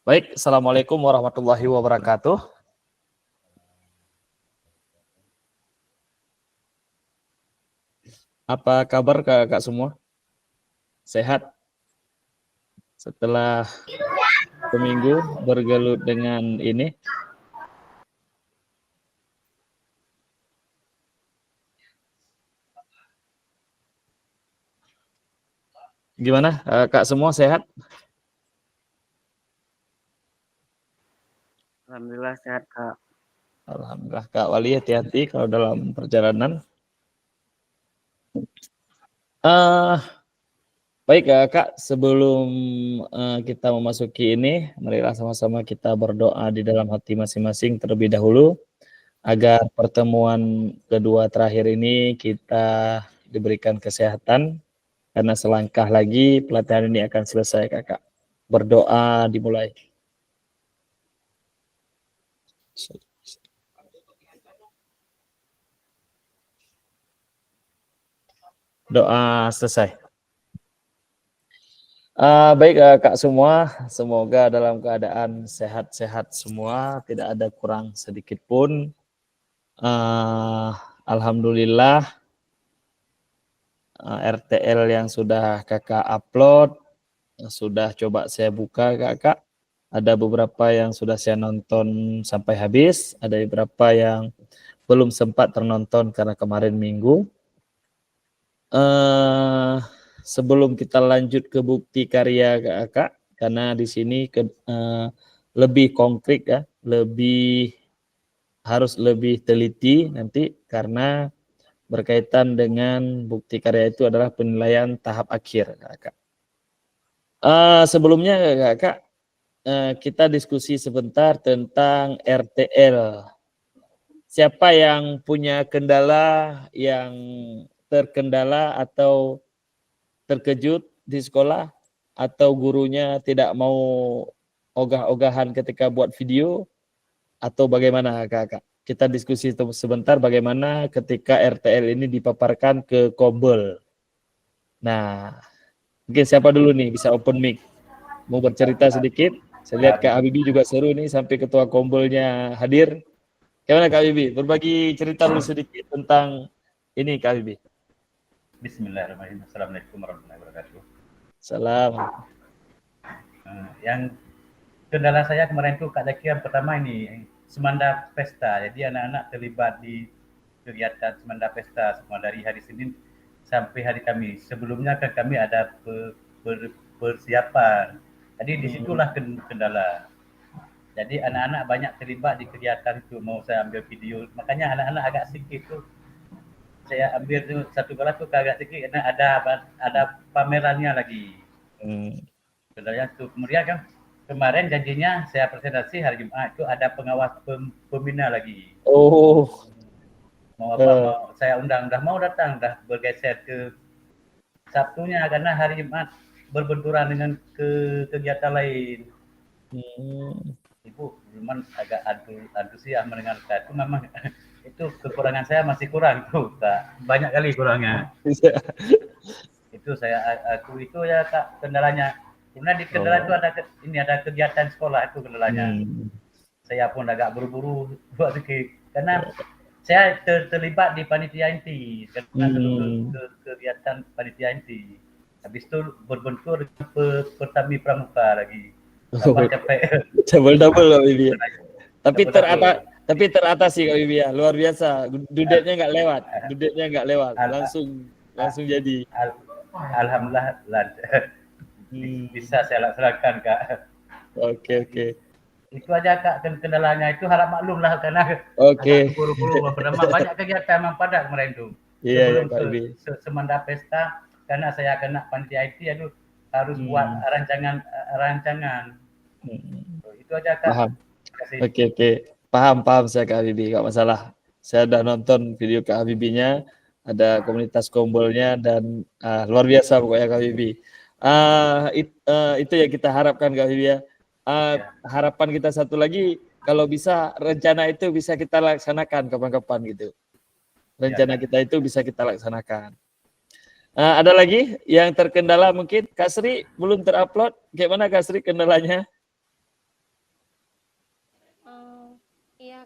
Baik, Assalamualaikum warahmatullahi wabarakatuh. Apa kabar kakak semua? Sehat? Setelah seminggu bergelut dengan ini? Gimana, kak semua sehat? Alhamdulillah sehat, Kak. Alhamdulillah, Kak Wali hati-hati kalau dalam perjalanan. Baik Kak, sebelum kita memasuki ini, marilah sama-sama kita berdoa di dalam hati masing-masing terlebih dahulu, agar pertemuan kedua terakhir ini kita diberikan kesehatan, karena selangkah lagi pelatihan ini akan selesai Kakak. Berdoa dimulai. Doa selesai. Baik Kak semua, semoga dalam keadaan sehat-sehat semua, tidak ada kurang sedikit pun. Alhamdulillah RTL yang sudah kakak upload, sudah coba saya buka kakak. Ada beberapa yang sudah saya nonton sampai habis, ada beberapa yang belum sempat ternonton karena kemarin minggu. Sebelum kita lanjut ke bukti karya kakak, karena di sini lebih konkret ya, harus lebih teliti nanti karena berkaitan dengan bukti karya itu adalah penilaian tahap akhir kakak. Sebelumnya kakak, kita diskusi sebentar tentang RTL. Siapa yang punya kendala, yang terkendala atau terkejut di sekolah, atau gurunya tidak mau ogah-ogahan ketika buat video, atau bagaimana kakak? Kita diskusi sebentar bagaimana ketika RTL ini dipaparkan ke Kombel. Nah, mungkin siapa dulu nih bisa open mic? Mau bercerita sedikit? Saya lihat Kak Habibie juga seru nih sampai ketua Kombelnya hadir. Gimana Kak Habibie? Berbagi cerita dulu sedikit tentang ini Kak Habibie. Bismillahirrahmanirrahim. Assalamualaikum warahmatullahi wabarakatuh. Salam. Yang kendala saya kemarin itu Kak Zaki, yang pertama ini Semanda Pesta. Jadi anak-anak terlibat di kegiatan Semanda Pesta semua dari hari Senin sampai hari Kamis. Sebelumnya kan kami ada persiapan. Jadi disitulah kendala. Jadi anak-anak banyak terlibat di kegiatan itu. Mau saya ambil video, makanya anak-anak agak sedikit tuh. Saya ambil tuh satu kelas tuh agak sedikit karena ada pamerannya lagi. Sebenarnya tuh kemudian kan kemarin janjinya saya presentasi hari Jumat itu ada pengawas pembina lagi. Oh. Mau apa mau saya undang, dah mau datang, dah bergeser ke Sabtunya karena hari Jumat berbenturan dengan kegiatan lain. Ibu memang agak antusias mendengarkan itu, memang itu kekurangan saya masih kurang tuh Kak. Banyak kali kurangnya. Itu saya aku itu ya Kak kendalanya. Kemudian di kendala itu ada kegiatan sekolah itu kendalanya. Saya pun agak buru-buru buat sedikit karena saya terlibat di panitia inti karena kegiatan panitia inti. Habis itu berbentur Pertami Pramuka lagi. Tambah capek. Double Kak Bibi. Tapi teratasi Kak Bibi ya, luar biasa. Dudetnya nggak lewat, langsung jadi. Alhamdulillah bisa saya laksanakan Kak. Oke. Itu aja Kak kendalanya, itu harap maklum lah karena buru-buru pertama banyak kegiatan memang padat kemarin itu. Sebelum ke Semanda Pesta karena saya kena panitia IT harus buat rancangan. Itu aja Kak. Paham. Oke. Paham saya Kak Habibie, nggak masalah. Saya udah nonton video Kak Habibie-nya, ada komunitas Kombolnya dan luar biasa pokoknya Kak Habibie. Itu yang kita harapkan Kak Habibie ya. Harapan kita satu lagi, kalau bisa rencana itu bisa kita laksanakan kapan-kapan gitu. Rencana kita itu bisa kita laksanakan. Ada lagi yang terkendala mungkin? Kak Sri belum terupload, gimana Kak Sri kendalanya?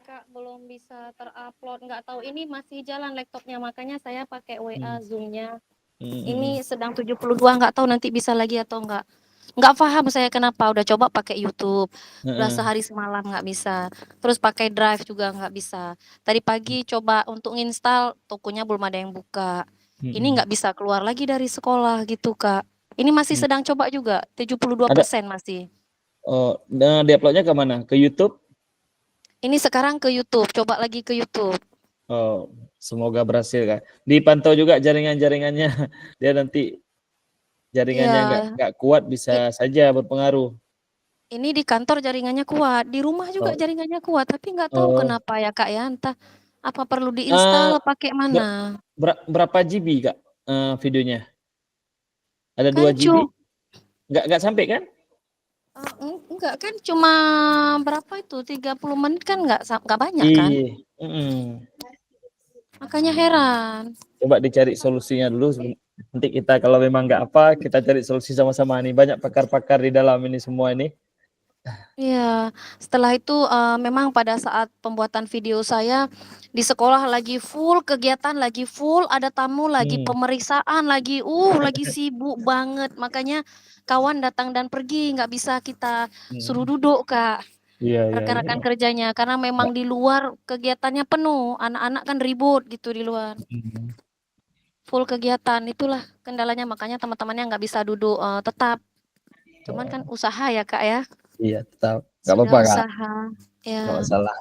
Kak, belum bisa terupload. Nggak tahu ini masih jalan laptopnya, makanya saya pakai WA Zoom-nya. Ini sedang 72, nggak tahu nanti bisa lagi atau enggak. Nggak paham saya kenapa, udah coba pakai YouTube, udah sehari semalam nggak bisa. Terus pakai Drive juga nggak bisa. Tadi pagi coba untuk install, tokonya belum ada yang buka. Ini nggak bisa keluar lagi dari sekolah gitu, Kak. Ini masih sedang coba juga, 72% masih. Oh, nah di-uploadnya ke mana? Ke YouTube? Ini sekarang ke YouTube, coba lagi ke YouTube. Oh, semoga berhasil, Kak. Dipantau juga jaringan-jaringannya. Dia nanti jaringannya Iya. nggak kuat bisa saja berpengaruh. Ini di kantor jaringannya kuat, di rumah juga Oh, jaringannya kuat, tapi nggak tahu oh. kenapa ya Kak ya, entah apa perlu diinstal pakai mana. Berapa GB, Kak, videonya? Ada 2 Kan GB? Nggak sampai kan? enggak kan cuma berapa itu, 30 menit kan nggak banyak kan? Iya. Makanya heran. Coba dicari solusinya dulu. Nanti kita kalau memang nggak apa, kita cari solusi sama-sama nih. Banyak pakar-pakar di dalam ini semua ini. Iya, setelah itu memang pada saat pembuatan video saya di sekolah lagi full kegiatan, lagi full ada tamu, lagi pemeriksaan, lagi sibuk banget. Makanya kawan datang dan pergi, nggak bisa kita suruh duduk, Kak. Iya. Rekan-rekan kerjanya karena memang di luar kegiatannya penuh, anak-anak kan ribut gitu di luar. Full kegiatan, itulah kendalanya, makanya teman-temannya nggak bisa duduk tetap. Cuman kan usaha ya, Kak ya. Iya, tetap. Nggak Sudah apa-apa, Kak. usaha. Ya. Nggak masalah.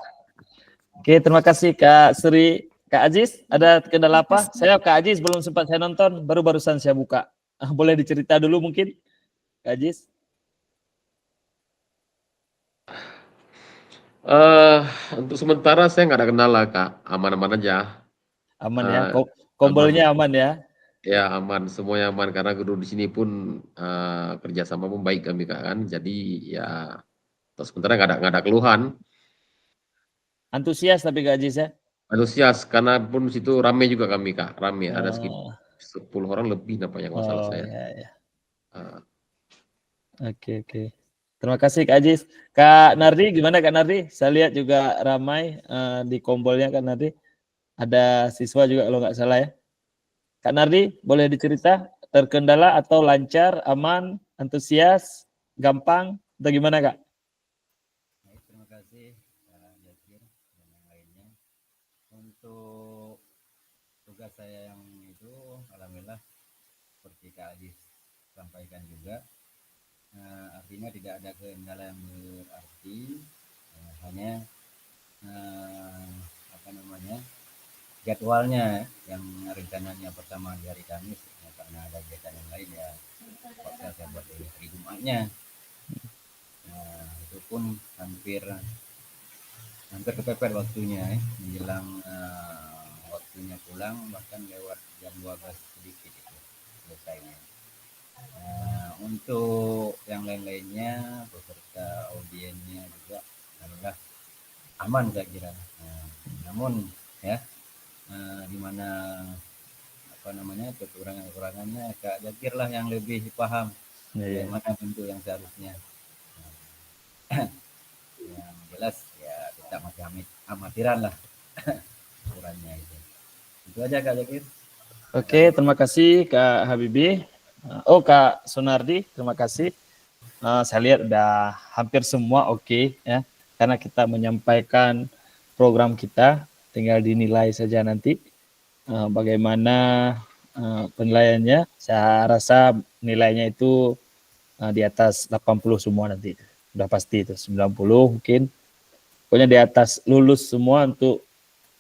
Oke, terima kasih Kak Sri. Kak Aziz, ada kendala apa? Saya Kak Aziz belum sempat saya nonton, barusan saya buka. Boleh dicerita dulu mungkin, Kak Aziz? Untuk sementara saya nggak ada kendala, Kak. Aman-aman aja. Aman ya, kombolnya aman ya? Ya aman, semuanya aman karena guru di sini pun kerjasama pun baik kami, Kak, kan. Jadi ya untuk sementara nggak ada keluhan. Antusias tapi Kak Aziz ya? Antusias karena pun situ rame juga kami, Kak. Rame, ada sekitar 10 orang lebih nampaknya kalau salah saya. Iya. Oke. Terima kasih Kak Aziz. Kak Nardi, gimana Kak Nardi? Saya lihat juga ramai di kombolnya Kak Nardi. Ada siswa juga kalau nggak salah ya. Kak Nardi, boleh dicerita terkendala atau lancar, aman, antusias, gampang, atau gimana Kak? Baik, terima kasih Kak Jakir dan yang lainnya. Untuk tugas saya yang itu, alhamdulillah seperti Kak Aziz sampaikan juga, artinya tidak ada kendala yang berarti, hanya jadwalnya yang rencananya pertama di hari Kamis, karena ada kegiatan yang lain ya terpaksa saya buat di hari Jumatnya. Itu pun hampir kepepet waktunya, menjelang waktunya pulang bahkan lewat jam 12 sedikit itu selesainya. Untuk yang lain-lainnya beserta audiennya juga alhamdulillah aman saya kira. Namun ya di mana kekurangannya Kak Jakir lah yang lebih paham bagaimana bentuk yang seharusnya. Yang jelas ya kita masih amatiran lah ukurannya itu. Itu aja Kak Jakir. Oke, terima kasih Kak Habibie. Kak Sunardi, terima kasih. Saya lihat udah hampir semua oke ya, karena kita menyampaikan program kita, tinggal dinilai saja nanti bagaimana penilaiannya. Saya rasa nilainya itu di atas 80 semua nanti, udah pasti itu 90 mungkin. Pokoknya di atas lulus semua untuk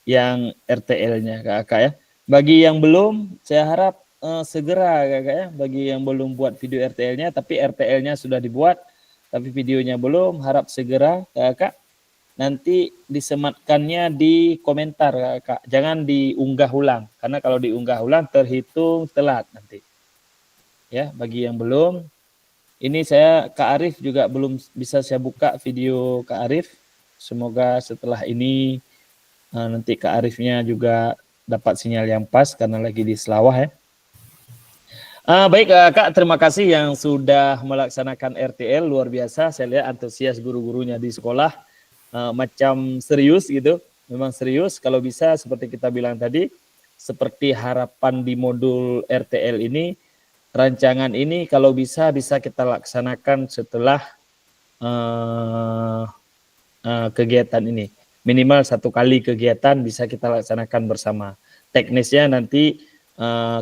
yang RTL-nya Kak ya. Bagi yang belum, saya harap segera Kakak ya, bagi yang belum buat video RTL-nya, tapi RTL-nya sudah dibuat, tapi videonya belum, harap segera Kakak. Nanti disematkannya di komentar Kakak, jangan diunggah ulang, karena kalau diunggah ulang terhitung telat nanti. Ya, bagi yang belum, ini Kak Arif juga belum bisa saya buka video Kak Arif. Semoga setelah ini nanti Kak Arifnya juga dapat sinyal yang pas karena lagi di Selawah ya. Baik Kak, terima kasih yang sudah melaksanakan RTL, luar biasa. Saya lihat antusias guru-gurunya di sekolah. macam serius gitu, memang serius. Kalau bisa seperti kita bilang tadi, seperti harapan di modul RTL ini, rancangan ini kalau bisa kita laksanakan setelah kegiatan ini. Minimal 1 kali kegiatan bisa kita laksanakan bersama. Teknisnya nanti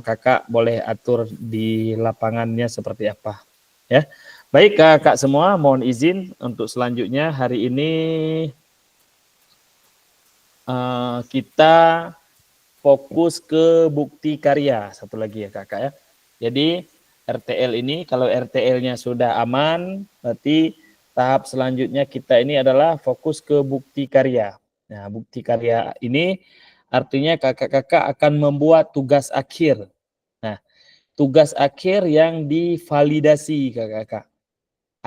kakak boleh atur di lapangannya seperti apa. Ya, baik kakak semua, mohon izin untuk selanjutnya hari ini kita fokus ke bukti karya satu lagi ya kakak ya. Jadi RTL ini kalau RTL-nya sudah aman, berarti tahap selanjutnya kita ini adalah fokus ke bukti karya. Nah, bukti karya ini artinya kakak-kakak akan membuat tugas akhir. Nah, tugas akhir yang divalidasi kakak-kakak.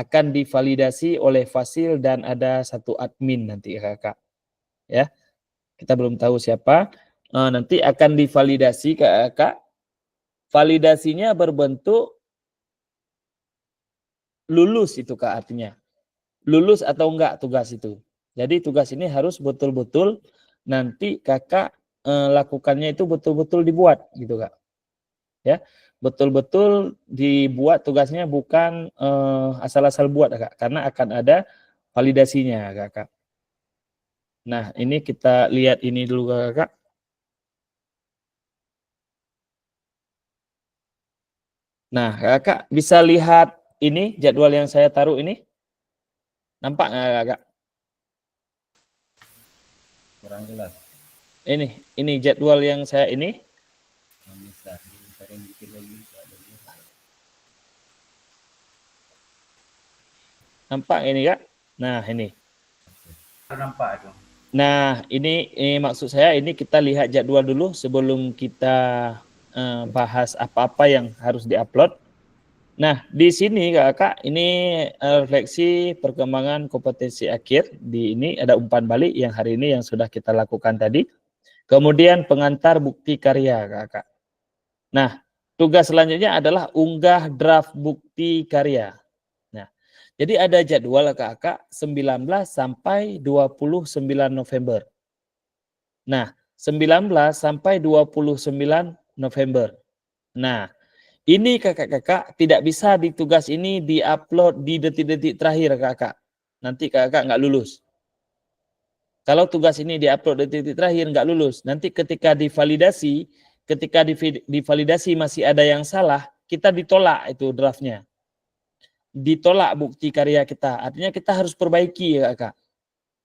Akan divalidasi oleh Fasil dan ada 1 admin nanti kakak. Ya, kita belum tahu siapa. Nanti akan divalidasi kakak. Validasinya berbentuk lulus itu kak artinya. Lulus atau enggak tugas itu. Jadi tugas ini harus betul-betul nanti kakak lakukannya itu betul-betul dibuat gitu kak. Ya, betul-betul dibuat tugasnya, bukan asal-asal buat kak, karena akan ada validasinya kakak. Nah, ini kita lihat ini dulu kakak. Nah, kakak bisa lihat ini jadwal yang saya taruh ini? Nampak nggak kakak? Kurang jelas. Ini jadwal yang saya ini. Nampak ini kak? Nah, ini. Nampak itu. Nah, ini maksud saya ini kita lihat jadwal dulu sebelum kita bahas apa-apa yang harus diupload. Nah, di sini kakak ini refleksi perkembangan kompetensi akhir. Di ini ada umpan balik yang hari ini yang sudah kita lakukan tadi. Kemudian pengantar bukti karya kakak. Nah, tugas selanjutnya adalah unggah draft bukti karya. Nah, jadi ada jadwal kakak 19 sampai 29 November. Nah, 19 sampai 29 November. Nah, ini kakak-kakak tidak bisa di tugas ini diupload di detik-detik terakhir kakak. Nanti kakak nggak lulus. Kalau tugas ini diupload detik-detik terakhir nggak lulus. Nanti ketika divalidasi masih ada yang salah, kita ditolak itu draftnya. Ditolak bukti karya kita. Artinya kita harus perbaiki ya kakak.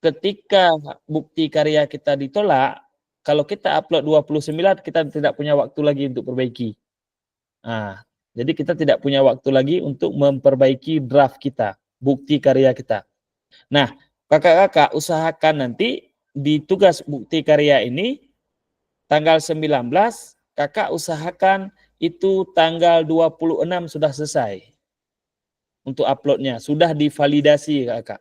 Ketika bukti karya kita ditolak, kalau kita upload 29, kita tidak punya waktu lagi untuk perbaiki. Nah, jadi kita tidak punya waktu lagi untuk memperbaiki draft kita, bukti karya kita. Nah, kakak-kakak usahakan nanti di tugas bukti karya ini, tanggal 19, kakak usahakan itu tanggal 26 sudah selesai. Untuk uploadnya, sudah divalidasi kakak.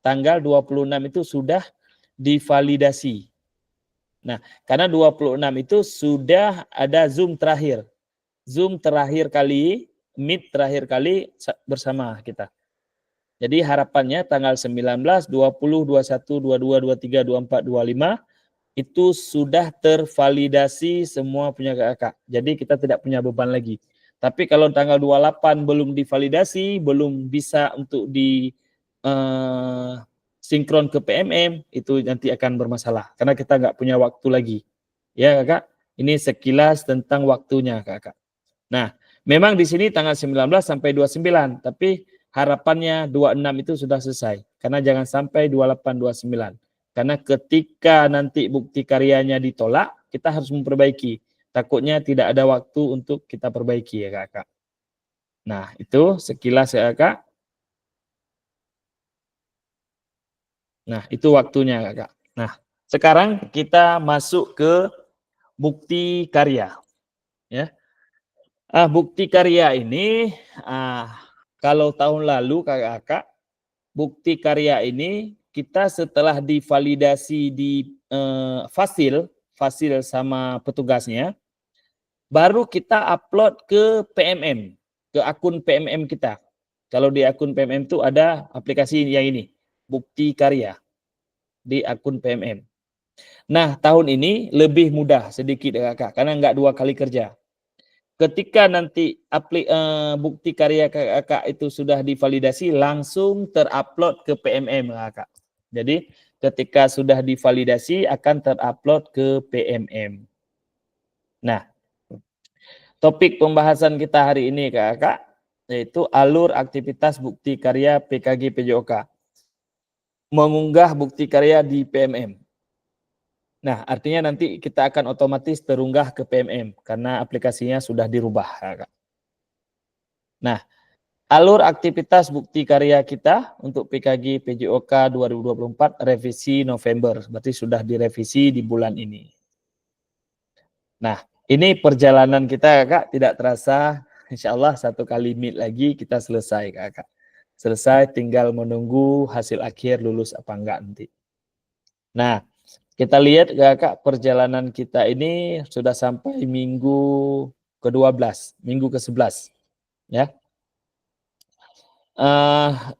Tanggal 26 itu sudah divalidasi. Nah, karena 26 itu sudah ada Zoom terakhir. Zoom terakhir kali, Meet terakhir kali bersama kita. Jadi harapannya tanggal 19, 20, 21, 22, 23, 24, 25 itu sudah tervalidasi semua punya kakak. Jadi kita tidak punya beban lagi. Tapi kalau tanggal 28 belum divalidasi, belum bisa untuk di sinkron ke PMM, itu nanti akan bermasalah. Karena kita nggak punya waktu lagi. Ya kakak, ini sekilas tentang waktunya kakak. Nah, memang di sini tanggal 19 sampai 29, tapi harapannya 26 itu sudah selesai. Karena jangan sampai 28, 29. Karena ketika nanti bukti karyanya ditolak, kita harus memperbaiki. Takutnya tidak ada waktu untuk kita perbaiki ya kakak. Nah, itu sekilas ya kakak. Nah, itu waktunya kakak. Nah, sekarang kita masuk ke bukti karya. Ya. Bukti karya ini, kalau tahun lalu kakak-kakak, bukti karya ini kita setelah divalidasi di Fasil sama petugasnya, baru kita upload ke PMM, ke akun PMM kita. Kalau di akun PMM itu ada aplikasi yang ini, bukti karya. di akun PMM. Nah, tahun ini lebih mudah sedikit kakak, karena nggak 2 kali kerja. Ketika nanti bukti karya kakak itu sudah divalidasi, langsung terupload ke PMM kakak. Jadi ketika sudah divalidasi akan terupload ke PMM. Nah, topik pembahasan kita hari ini kakak, yaitu alur aktivitas bukti karya PKG PJOK. Mengunggah bukti karya di PMM. Nah, artinya nanti kita akan otomatis terunggah ke PMM karena aplikasinya sudah dirubah. Nah, alur aktivitas bukti karya kita untuk PKG PJOK 2024 revisi November, berarti sudah direvisi di bulan ini. Nah, ini perjalanan kita kakak, tidak terasa, insya Allah 1 kali meet lagi kita selesai kakak. Selesai, tinggal menunggu hasil akhir lulus apa enggak nanti. Nah, kita lihat kakak perjalanan kita ini sudah sampai minggu ke-12, minggu ke-11 ya.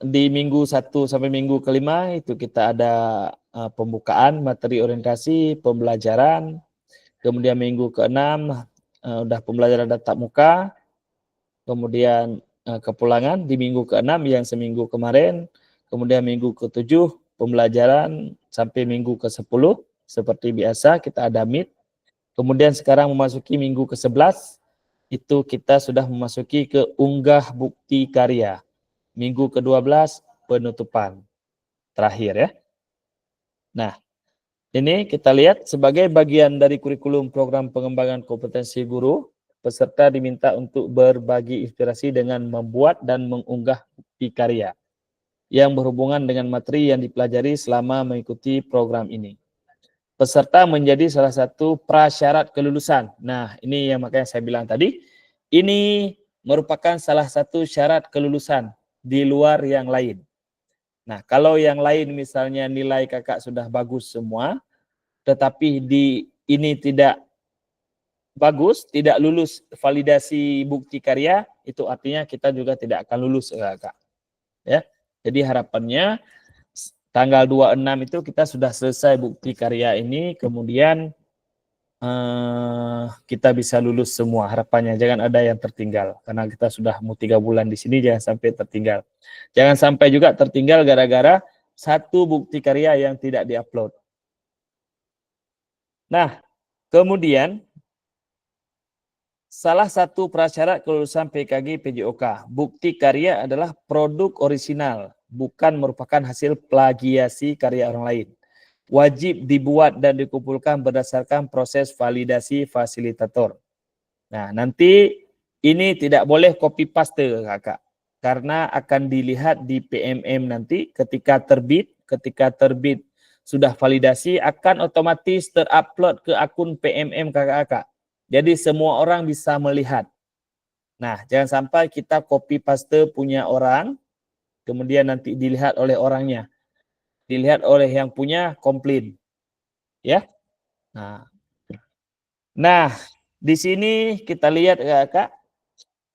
Di minggu 1 sampai minggu ke-5 itu kita ada pembukaan materi orientasi, pembelajaran, kemudian minggu ke-6 udah pembelajaran tatap muka, kemudian kepulangan di minggu ke-6 yang seminggu kemarin, kemudian minggu ke-7 pembelajaran sampai minggu ke-10 seperti biasa kita ada meet. Kemudian sekarang memasuki minggu ke-11 itu kita sudah memasuki ke unggah bukti karya. Minggu ke-12 penutupan terakhir ya. Nah, ini kita lihat sebagai bagian dari kurikulum program pengembangan kompetensi guru, peserta diminta untuk berbagi inspirasi dengan membuat dan mengunggah bukti karya yang berhubungan dengan materi yang dipelajari selama mengikuti program ini. Peserta menjadi salah satu prasyarat kelulusan. Nah, ini yang makanya saya bilang tadi, ini merupakan salah satu syarat kelulusan di luar yang lain. Nah, kalau yang lain misalnya nilai kakak sudah bagus semua, tetapi ini tidak bagus, tidak lulus validasi bukti karya, itu artinya kita juga tidak akan lulus kakak. Ya. Jadi harapannya tanggal 26 itu kita sudah selesai bukti karya ini, kemudian kita bisa lulus semua harapannya. Jangan ada yang tertinggal, karena kita sudah mau 3 bulan di sini, jangan sampai tertinggal. Jangan sampai juga tertinggal gara-gara satu bukti karya yang tidak diupload. Nah, kemudian salah satu prasyarat kelulusan PKG PJOK, bukti karya adalah produk orisinal, bukan merupakan hasil plagiasi karya orang lain. Wajib dibuat dan dikumpulkan berdasarkan proses validasi fasilitator. Nah, nanti ini tidak boleh copy paste kakak, karena akan dilihat di PMM nanti ketika terbit sudah validasi akan otomatis terupload ke akun PMM kakak-kakak. Jadi semua orang bisa melihat. Nah, jangan sampai kita copy paste punya orang, kemudian nanti dilihat oleh orangnya. Dilihat oleh yang punya komplain. Ya. Nah, di sini kita lihat kakak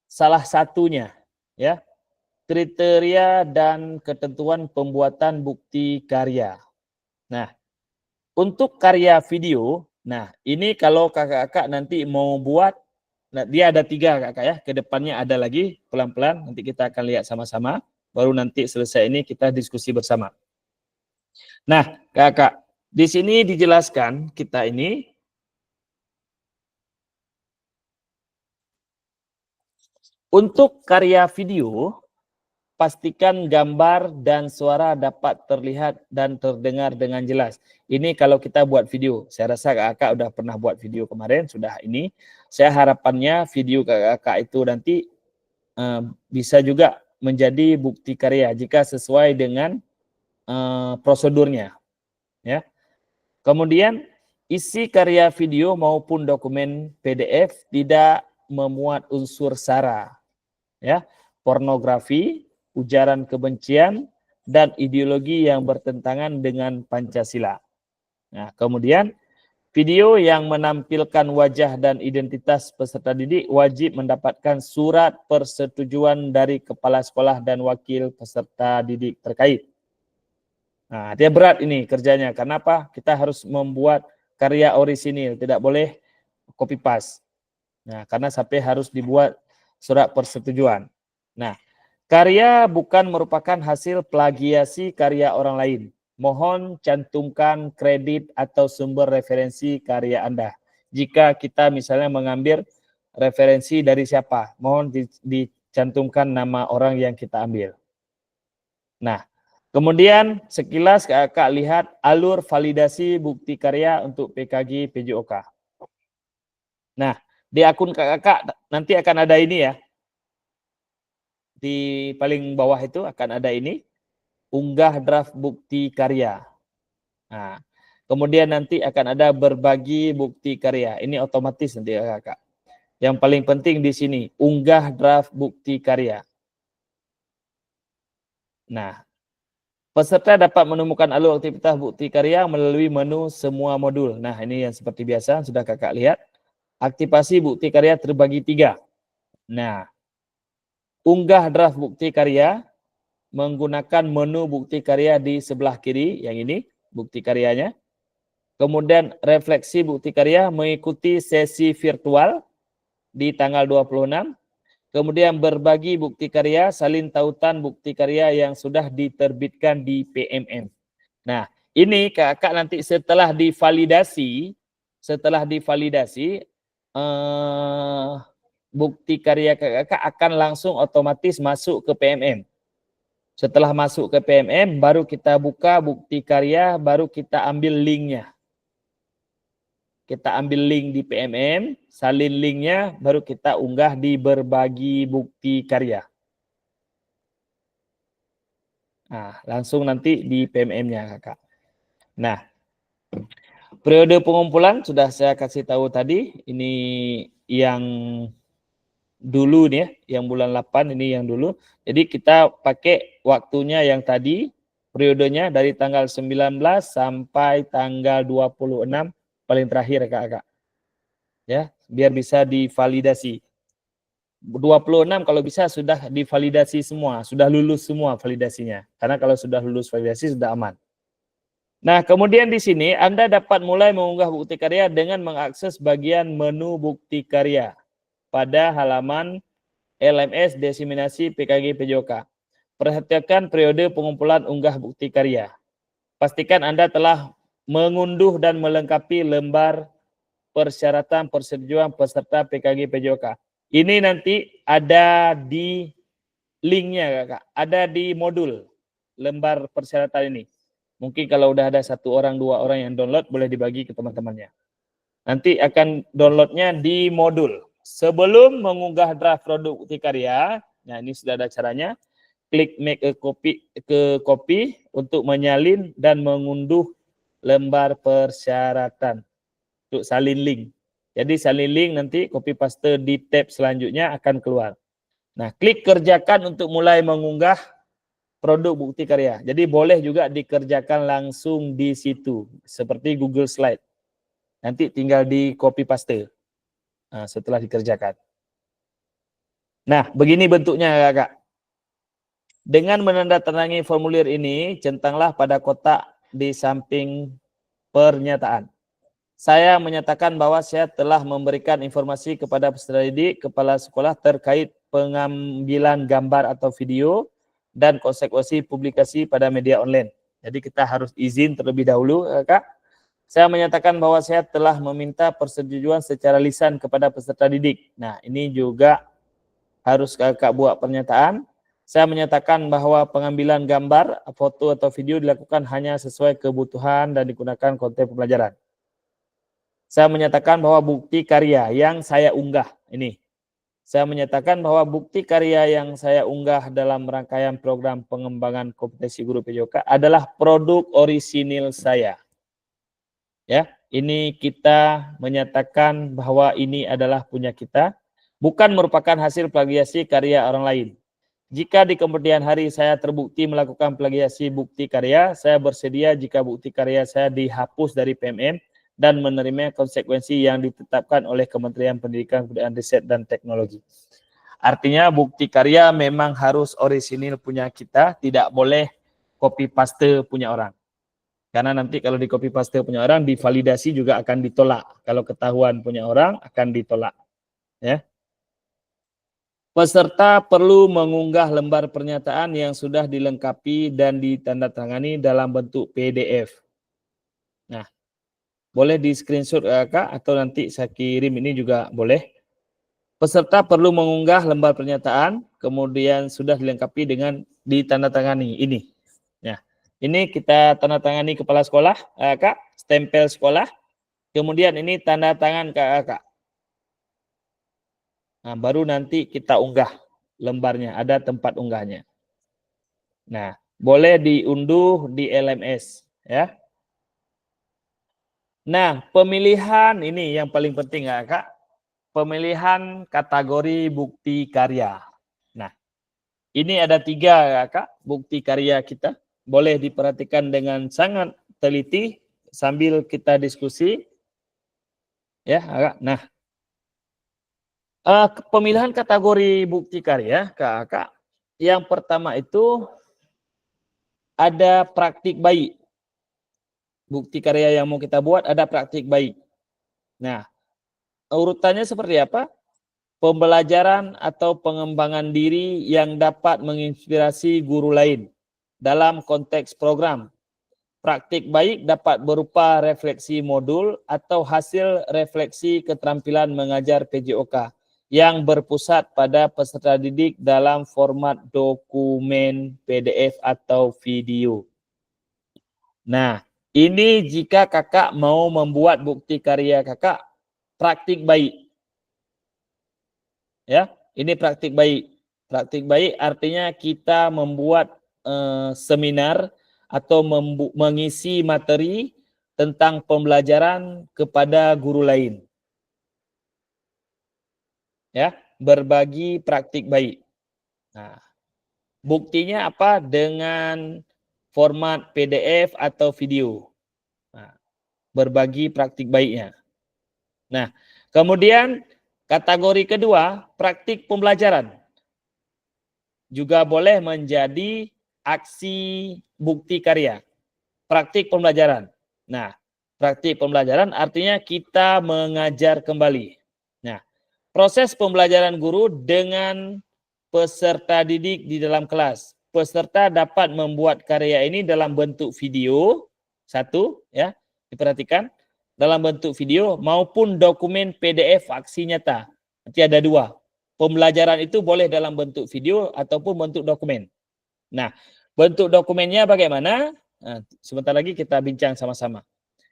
salah satunya ya. Kriteria dan ketentuan pembuatan bukti karya. Nah, untuk karya video, nah ini kalau kakak-kakak nanti mau buat, nah dia ada 3 kakak ya, ke depannya ada lagi pelan-pelan nanti kita akan lihat sama-sama, baru nanti selesai ini kita diskusi bersama. Nah, kakak, di sini dijelaskan kita ini untuk karya video, pastikan gambar dan suara dapat terlihat dan terdengar dengan jelas. Ini kalau kita buat video. Saya rasa kakak udah pernah buat video kemarin, sudah ini. Saya harapannya video kakak itu nanti bisa juga menjadi bukti karya jika sesuai dengan prosedurnya. Ya. Kemudian isi karya video maupun dokumen PDF tidak memuat unsur sara, ya, pornografi, ujaran kebencian, dan ideologi yang bertentangan dengan Pancasila. Nah, kemudian video yang menampilkan wajah dan identitas peserta didik wajib mendapatkan surat persetujuan dari kepala sekolah dan wakil peserta didik terkait. Nah, dia berat ini kerjanya. Kenapa? Kita harus membuat karya orisinil, tidak boleh copy paste. Nah, karena sampai harus dibuat surat persetujuan. Nah, karya bukan merupakan hasil plagiasi karya orang lain. Mohon cantumkan kredit atau sumber referensi karya Anda. Jika kita misalnya mengambil referensi dari siapa, mohon dicantumkan nama orang yang kita ambil. Nah, kemudian sekilas kakak lihat alur validasi bukti karya untuk PKG PJOK. Nah, di akun kakak nanti akan ada ini ya. Di paling bawah itu akan ada ini, unggah draft bukti karya. Nah, kemudian nanti akan ada berbagi bukti karya. Ini otomatis nanti kakak. Yang paling penting di sini, unggah draft bukti karya. Nah, peserta dapat menemukan alur aktivitas bukti karya melalui menu semua modul. Nah, ini yang seperti biasa, sudah kakak lihat. Aktivasi bukti karya terbagi 3. Nah, unggah draft bukti karya menggunakan menu bukti karya di sebelah kiri, yang ini, bukti karyanya. Kemudian refleksi bukti karya mengikuti sesi virtual di tanggal 26. Kemudian berbagi bukti karya, salin tautan bukti karya yang sudah diterbitkan di PMM. Nah, ini kakak nanti setelah divalidasi, bukti karya kakak akan langsung otomatis masuk ke PMM. Setelah masuk ke PMM, baru kita buka bukti karya, baru kita ambil linknya. Kita ambil link di PMM, salin linknya, baru kita unggah di berbagi bukti karya. Nah, langsung nanti di PMM-nya kakak. Nah, periode pengumpulan sudah saya kasih tahu tadi. Ini yang dulu nih ya, yang bulan 8 ini yang dulu. Jadi kita pakai waktunya yang tadi, periodenya dari tanggal 19 sampai tanggal 26 paling terakhir kakak. Ya, biar bisa divalidasi. 26 kalau bisa sudah divalidasi semua, sudah lulus semua validasinya. Karena kalau sudah lulus validasi sudah aman. Nah, kemudian di sini Anda dapat mulai mengunggah bukti karya dengan mengakses bagian menu bukti karya pada halaman LMS Diseminasi PKG PJOK. Perhatikan periode pengumpulan unggah bukti karya. Pastikan Anda telah mengunduh dan melengkapi lembar persyaratan persetujuan peserta PKG PJOK. Ini nanti ada di linknya kakak, ada di modul lembar persyaratan ini. Mungkin kalau udah ada 1 orang, 2 orang yang download, boleh dibagi ke teman-temannya. Nanti akan downloadnya di modul. Sebelum mengunggah draft produk bukti karya, nah ini sudah ada caranya. Klik make a copy untuk menyalin dan mengunduh lembar persyaratan untuk salin link. Jadi salin link nanti copy paste di tab selanjutnya akan keluar. Nah, klik kerjakan untuk mulai mengunggah produk bukti karya. Jadi boleh juga dikerjakan langsung di situ, seperti Google Slide. Nanti tinggal di copy paste setelah dikerjakan. Nah, begini bentuknya kakak. Dengan menandatangani formulir ini, centanglah pada kotak di samping pernyataan. Saya menyatakan bahwa saya telah memberikan informasi kepada peserta didik, kepala sekolah terkait pengambilan gambar atau video dan konsekuensi publikasi pada media online. Jadi kita harus izin terlebih dahulu, Kak. Saya menyatakan bahwa saya telah meminta persetujuan secara lisan kepada peserta didik. Nah, ini juga harus Kakak buat pernyataan. Saya menyatakan bahwa pengambilan gambar, foto atau video dilakukan hanya sesuai kebutuhan dan digunakan konten pembelajaran. Saya menyatakan bahwa bukti karya yang saya unggah ini. Saya menyatakan bahwa bukti karya yang saya unggah dalam rangkaian program pengembangan kompetensi guru PJOK adalah produk orisinil saya. Ya, ini kita menyatakan bahwa ini adalah punya kita, bukan merupakan hasil plagiasi karya orang lain. Jika di kemudian hari saya terbukti melakukan plagiasi bukti karya, saya bersedia jika bukti karya saya dihapus dari PMM dan menerima konsekuensi yang ditetapkan oleh Kementerian Pendidikan, Kebudayaan, Riset, dan Teknologi. Artinya bukti karya memang harus orisinil punya kita, tidak boleh copy paste punya orang. Karena nanti kalau di copy paste punya orang, divalidasi juga akan ditolak. Kalau ketahuan punya orang, akan ditolak. Ya. Peserta perlu mengunggah lembar pernyataan yang sudah dilengkapi dan ditandatangani dalam bentuk PDF. Nah, boleh di screenshot Kak, atau nanti saya kirim ini juga boleh. Peserta perlu mengunggah lembar pernyataan, kemudian sudah dilengkapi dengan ditandatangani ini. Ya. Ini kita tanda tangani kepala sekolah, Kak, stempel sekolah. Kemudian ini tanda tangan Kak. Nah, baru nanti kita unggah lembarnya, ada tempat unggahnya. Nah, boleh diunduh di LMS, ya. Nah, pemilihan ini yang paling penting Kak. Pemilihan kategori bukti karya. Nah, ini ada 3 Kak, bukti karya kita. Boleh diperhatikan dengan sangat teliti sambil kita diskusi. Ya, Kak. Nah, pemilihan kategori bukti karya, Kak. Yang pertama itu ada praktik baik. Bukti karya yang mau kita buat ada praktik baik. Nah, urutannya seperti apa? Pembelajaran atau pengembangan diri yang dapat menginspirasi guru lain dalam konteks program. Praktik baik dapat berupa refleksi modul atau hasil refleksi keterampilan mengajar PJOK yang berpusat pada peserta didik dalam format dokumen PDF atau video. Nah, ini jika Kakak mau membuat bukti karya Kakak, praktik baik. Ya, ini praktik baik. Praktik baik artinya kita membuat seminar atau mengisi materi tentang pembelajaran kepada guru lain. Ya, berbagi praktik baik. Nah, buktinya apa? Dengan format PDF atau video. Nah, berbagi praktik baiknya. Nah, kemudian kategori kedua, praktik pembelajaran. Juga boleh menjadi aksi bukti karya. Praktik pembelajaran. Nah, praktik pembelajaran artinya kita mengajar kembali. Nah, proses pembelajaran guru dengan peserta didik di dalam kelas. Peserta dapat membuat karya ini dalam bentuk video, satu, ya, diperhatikan, dalam bentuk video maupun dokumen PDF aksi nyata. Nanti ada 2. Pembelajaran itu boleh dalam bentuk video ataupun bentuk dokumen. Nah, bentuk dokumennya bagaimana? Nah, sebentar lagi kita bincang sama-sama.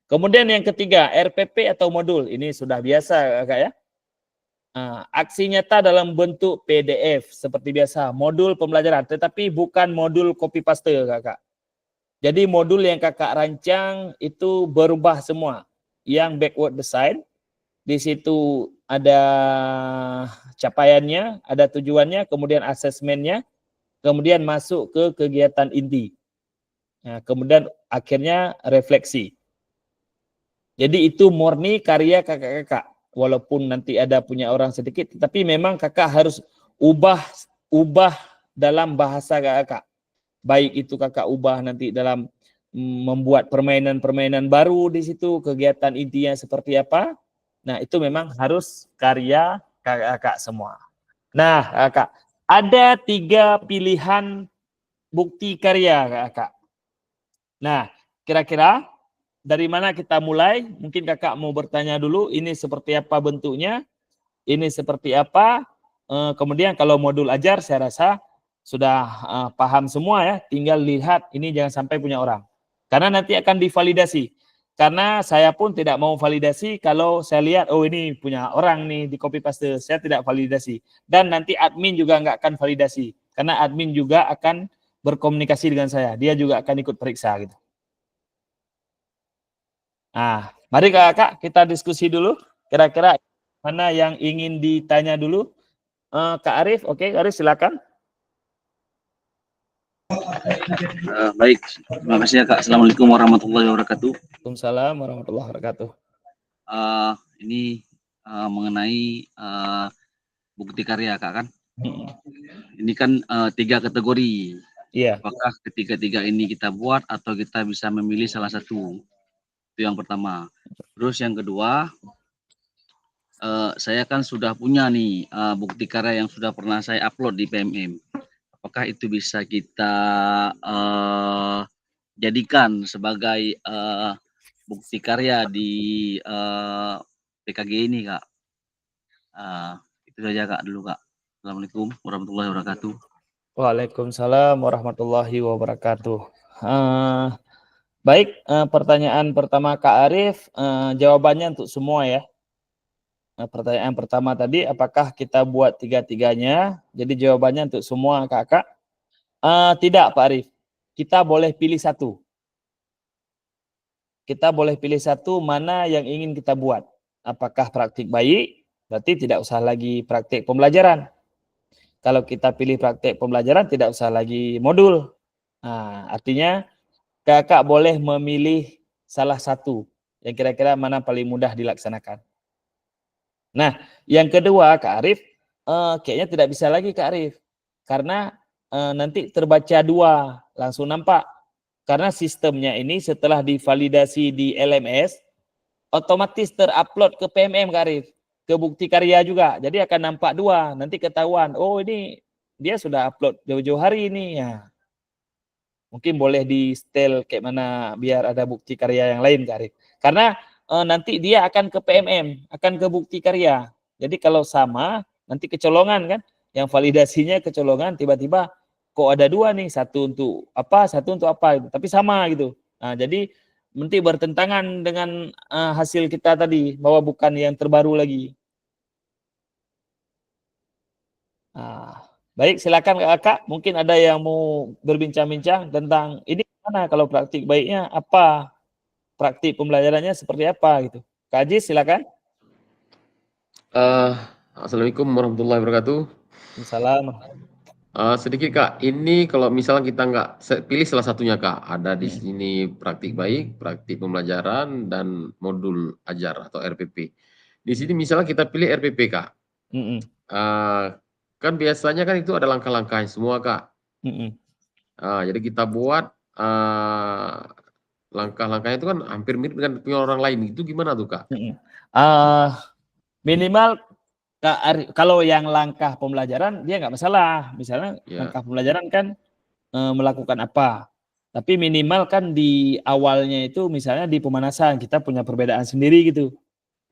Kemudian yang ketiga, RPP atau modul. Ini sudah biasa, Kak, ya. Nah, aksi nyata dalam bentuk PDF seperti biasa, modul pembelajaran, tetapi bukan modul copy paste, Kakak. Jadi modul yang Kakak rancang itu berubah semua. Yang backward design, di situ ada capaiannya, ada tujuannya, kemudian asesmennya, kemudian masuk ke kegiatan inti. Nah, kemudian akhirnya refleksi. Jadi itu murni karya kakak-kakak. Walaupun nanti ada punya orang sedikit, tapi memang kakak harus ubah dalam bahasa kakak. Baik itu kakak ubah nanti dalam membuat permainan-permainan baru di situ, kegiatan intinya seperti apa. Nah, itu memang harus karya kakak semua. Nah, Kak, ada 3 pilihan bukti karya, Kak. Nah, kira-kira dari mana kita mulai? Mungkin Kakak mau bertanya dulu, ini seperti apa bentuknya? Ini seperti apa? Kemudian kalau modul ajar, saya rasa sudah paham semua ya. Tinggal lihat, ini jangan sampai punya orang. Karena nanti akan divalidasi. Karena saya pun tidak mau validasi kalau saya lihat, oh ini punya orang nih di copy paste, saya tidak validasi. Dan nanti admin juga nggak akan validasi. Karena admin juga akan berkomunikasi dengan saya. Dia juga akan ikut periksa gitu. Nah, mari Kak, kita diskusi dulu. Kira-kira mana yang ingin ditanya dulu? Kak Arif, oke, Arif silakan. Baik, terima kasih ya Kak. Assalamualaikum warahmatullahi wabarakatuh. Waalaikumsalam warahmatullahi wabarakatuh. Ini mengenai bukti karya Kak kan. Ini kan 3 kategori. Iya. Apakah ketiga-tiga ini kita buat atau kita bisa memilih salah satu? Itu yang pertama. Terus yang kedua, saya kan sudah punya nih bukti karya yang sudah pernah saya upload di PMM. Apakah itu bisa kita jadikan sebagai bukti karya di PKG ini, Kak? Itu saja, Kak, dulu, Kak. Assalamualaikum warahmatullahi wabarakatuh. Waalaikumsalam warahmatullahi wabarakatuh. Baik, pertanyaan pertama Kak Arif, jawabannya untuk semua ya. Pertanyaan pertama tadi, apakah kita buat tiga-tiganya? Jadi jawabannya untuk semua kakak. Tidak Pak Arif, kita boleh pilih satu. Kita boleh pilih satu mana yang ingin kita buat. Apakah praktik baik, berarti tidak usah lagi praktik pembelajaran. Kalau kita pilih praktik pembelajaran, tidak usah lagi modul. Nah, artinya kakak boleh memilih salah satu yang kira-kira mana paling mudah dilaksanakan. Nah, yang kedua Kak Arif, kayaknya tidak bisa lagi Kak Arif. Karena nanti terbaca dua, langsung nampak. Karena sistemnya ini setelah divalidasi di LMS, otomatis terupload ke PMM Kak Arif. Ke bukti karya juga. Jadi akan nampak dua. Nanti ketahuan, oh ini dia sudah upload jauh-jauh hari ini. Ya. Mungkin boleh di setel kayak mana biar ada bukti karya yang lain Kak Arif. Karena nanti dia akan ke PMM, akan ke bukti karya. Jadi kalau sama, nanti kecolongan kan. Yang validasinya kecolongan, tiba-tiba kok ada dua nih, satu untuk apa, satu untuk apa. Gitu. Tapi sama gitu. Nah, jadi nanti bertentangan dengan hasil kita tadi, bahwa bukan yang terbaru lagi. Nah, baik, silakan kakak. Mungkin ada yang mau berbincang-bincang tentang ini mana kalau praktik baiknya apa, praktik pembelajarannya seperti apa gitu. Kak Aziz, silakan. Assalamualaikum warahmatullahi wabarakatuh. Salam. Sedikit Kak, ini kalau misalnya kita nggak pilih salah satunya Kak, ada di sini praktik baik, praktik pembelajaran, dan modul ajar atau RPP. Di sini misalnya kita pilih RPP Kak, kan biasanya kan itu ada langkah-langkahnya semua Kak. Jadi kita buat langkah-langkahnya itu kan hampir mirip dengan punya orang lain, itu gimana tuh Kak? Minimal Kak Arif, kalau yang langkah pembelajaran dia nggak masalah. Misalnya langkah pembelajaran kan melakukan apa. Tapi minimal kan di awalnya itu misalnya di pemanasan kita punya perbedaan sendiri gitu.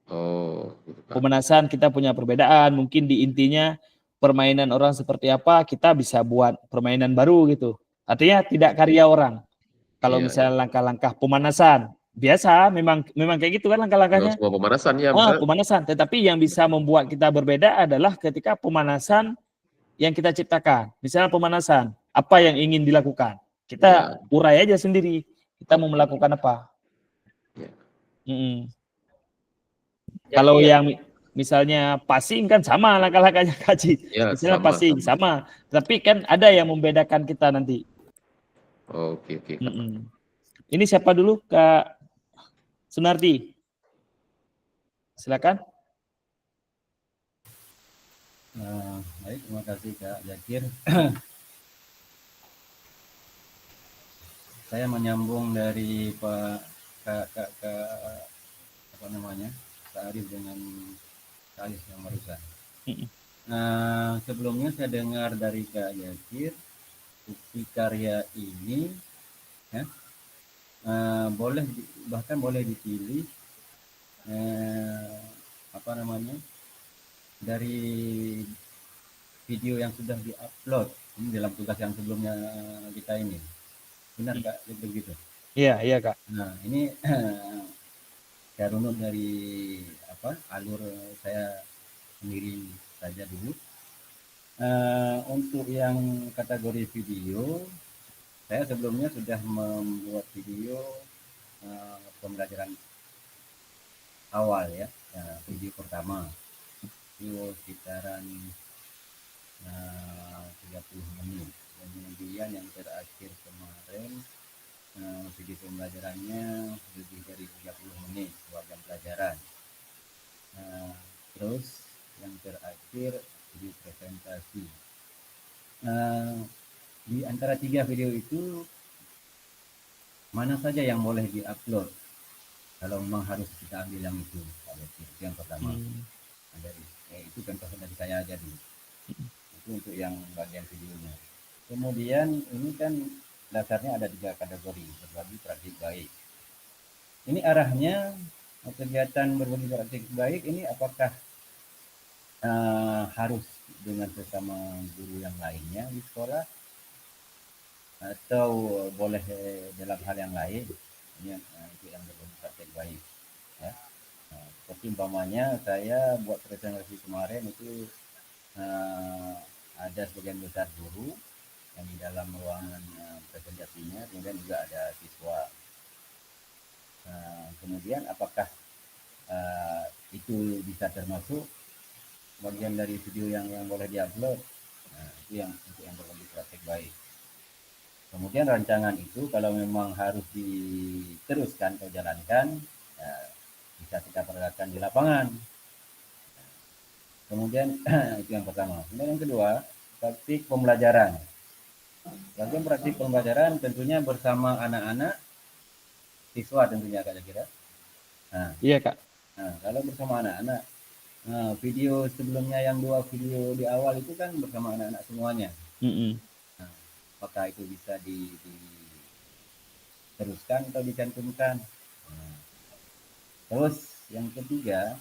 Gitu, Kak. Pemanasan kita punya perbedaan, mungkin di intinya permainan orang seperti apa kita bisa buat permainan baru gitu. Artinya tidak karya orang. Kalau misalnya langkah-langkah pemanasan biasa memang kayak gitu kan langkah-langkahnya. Semua pemanasan ya. Pemanasan, tetapi yang bisa membuat kita berbeda adalah ketika pemanasan yang kita ciptakan. Misalnya pemanasan, apa yang ingin dilakukan? Kita urai aja sendiri. Kita mau melakukan apa? Kalau yang misalnya passing kan sama langkah-langkahnya kaji. Misalnya sama, passing sama. Tapi kan ada yang membedakan kita nanti. Oke. Ini siapa dulu Kak Sunarti? Silakan. Baik, terima kasih Kak Zakir. Saya menyambung dari Pak apa namanya, Pak Arif dengan Kak Alif yang barusan. Sebelumnya saya dengar dari Kak Zakir, bukti karya ini ya, boleh bahkan boleh dipilih apa namanya, dari video yang sudah diupload ini dalam tugas yang sebelumnya kita ini. Benar Kak, begitu? Iya Kak. Nah ini saya runut dari alur saya sendiri saja dulu. Untuk yang kategori video, saya sebelumnya sudah membuat video pembelajaran awal ya, video pertama itu sekitaran 30 menit. Kemudian yang terakhir kemarin video pembelajarannya lebih dari 30 menit, 2 jam pelajaran. Terus yang terakhir video presentasi. Di antara 3 video itu mana saja yang boleh diupload kalau memang harus kita ambil yang itu. Itu yang pertama. Itu contoh dari saya aja dulu. Itu untuk yang bagian videonya. Kemudian ini kan dasarnya ada 3 kategori, berbagi praktik baik. Ini arahnya kegiatan berbagi praktik baik ini apakah harus dengan sesama guru yang lainnya di sekolah atau boleh dalam hal yang lain? Ini itu yang berbagi praktik baik. Ya. Seperti umpamanya saya buat presentasi kemarin itu ada sebagian besar guru yang di dalam ruangan presentasinya, kemudian juga ada siswa. Kemudian apakah itu bisa termasuk bagian dari video yang boleh diupload? Itu yang untuk yang berbagi praktik baik. Kemudian rancangan itu kalau memang harus diteruskan atau jalankan, bisa kita peragakan di lapangan. Kemudian itu yang pertama. Kemudian yang kedua, praktik pembelajaran. Bagian praktik pembelajaran tentunya bersama anak-anak, siswa tentunya kira-kira. Iya Kak. Kalau bersama anak-anak, video sebelumnya yang 2 video di awal itu kan bersama anak-anak semuanya. Apakah itu bisa diteruskan atau dicantumkan? Terus yang ketiga,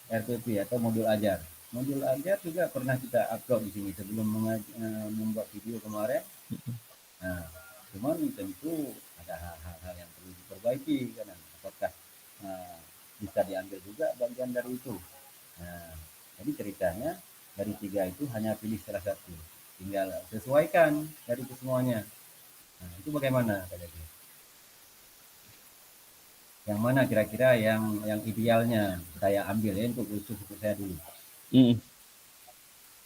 RPP atau modul ajar. Modul ajar juga pernah kita upload di sini sebelum membuat video kemarin. Cuman tentu ada hal-hal yang perlu diperbaiki kan. Apakah bisa diambil juga bagian dari itu? Jadi ceritanya dari 3 itu hanya pilih salah satu, tinggal sesuaikan dari itu semuanya. Itu bagaimana tadi? Yang mana kira-kira yang idealnya saya ambil ya untuk khusus untuk saya dulu.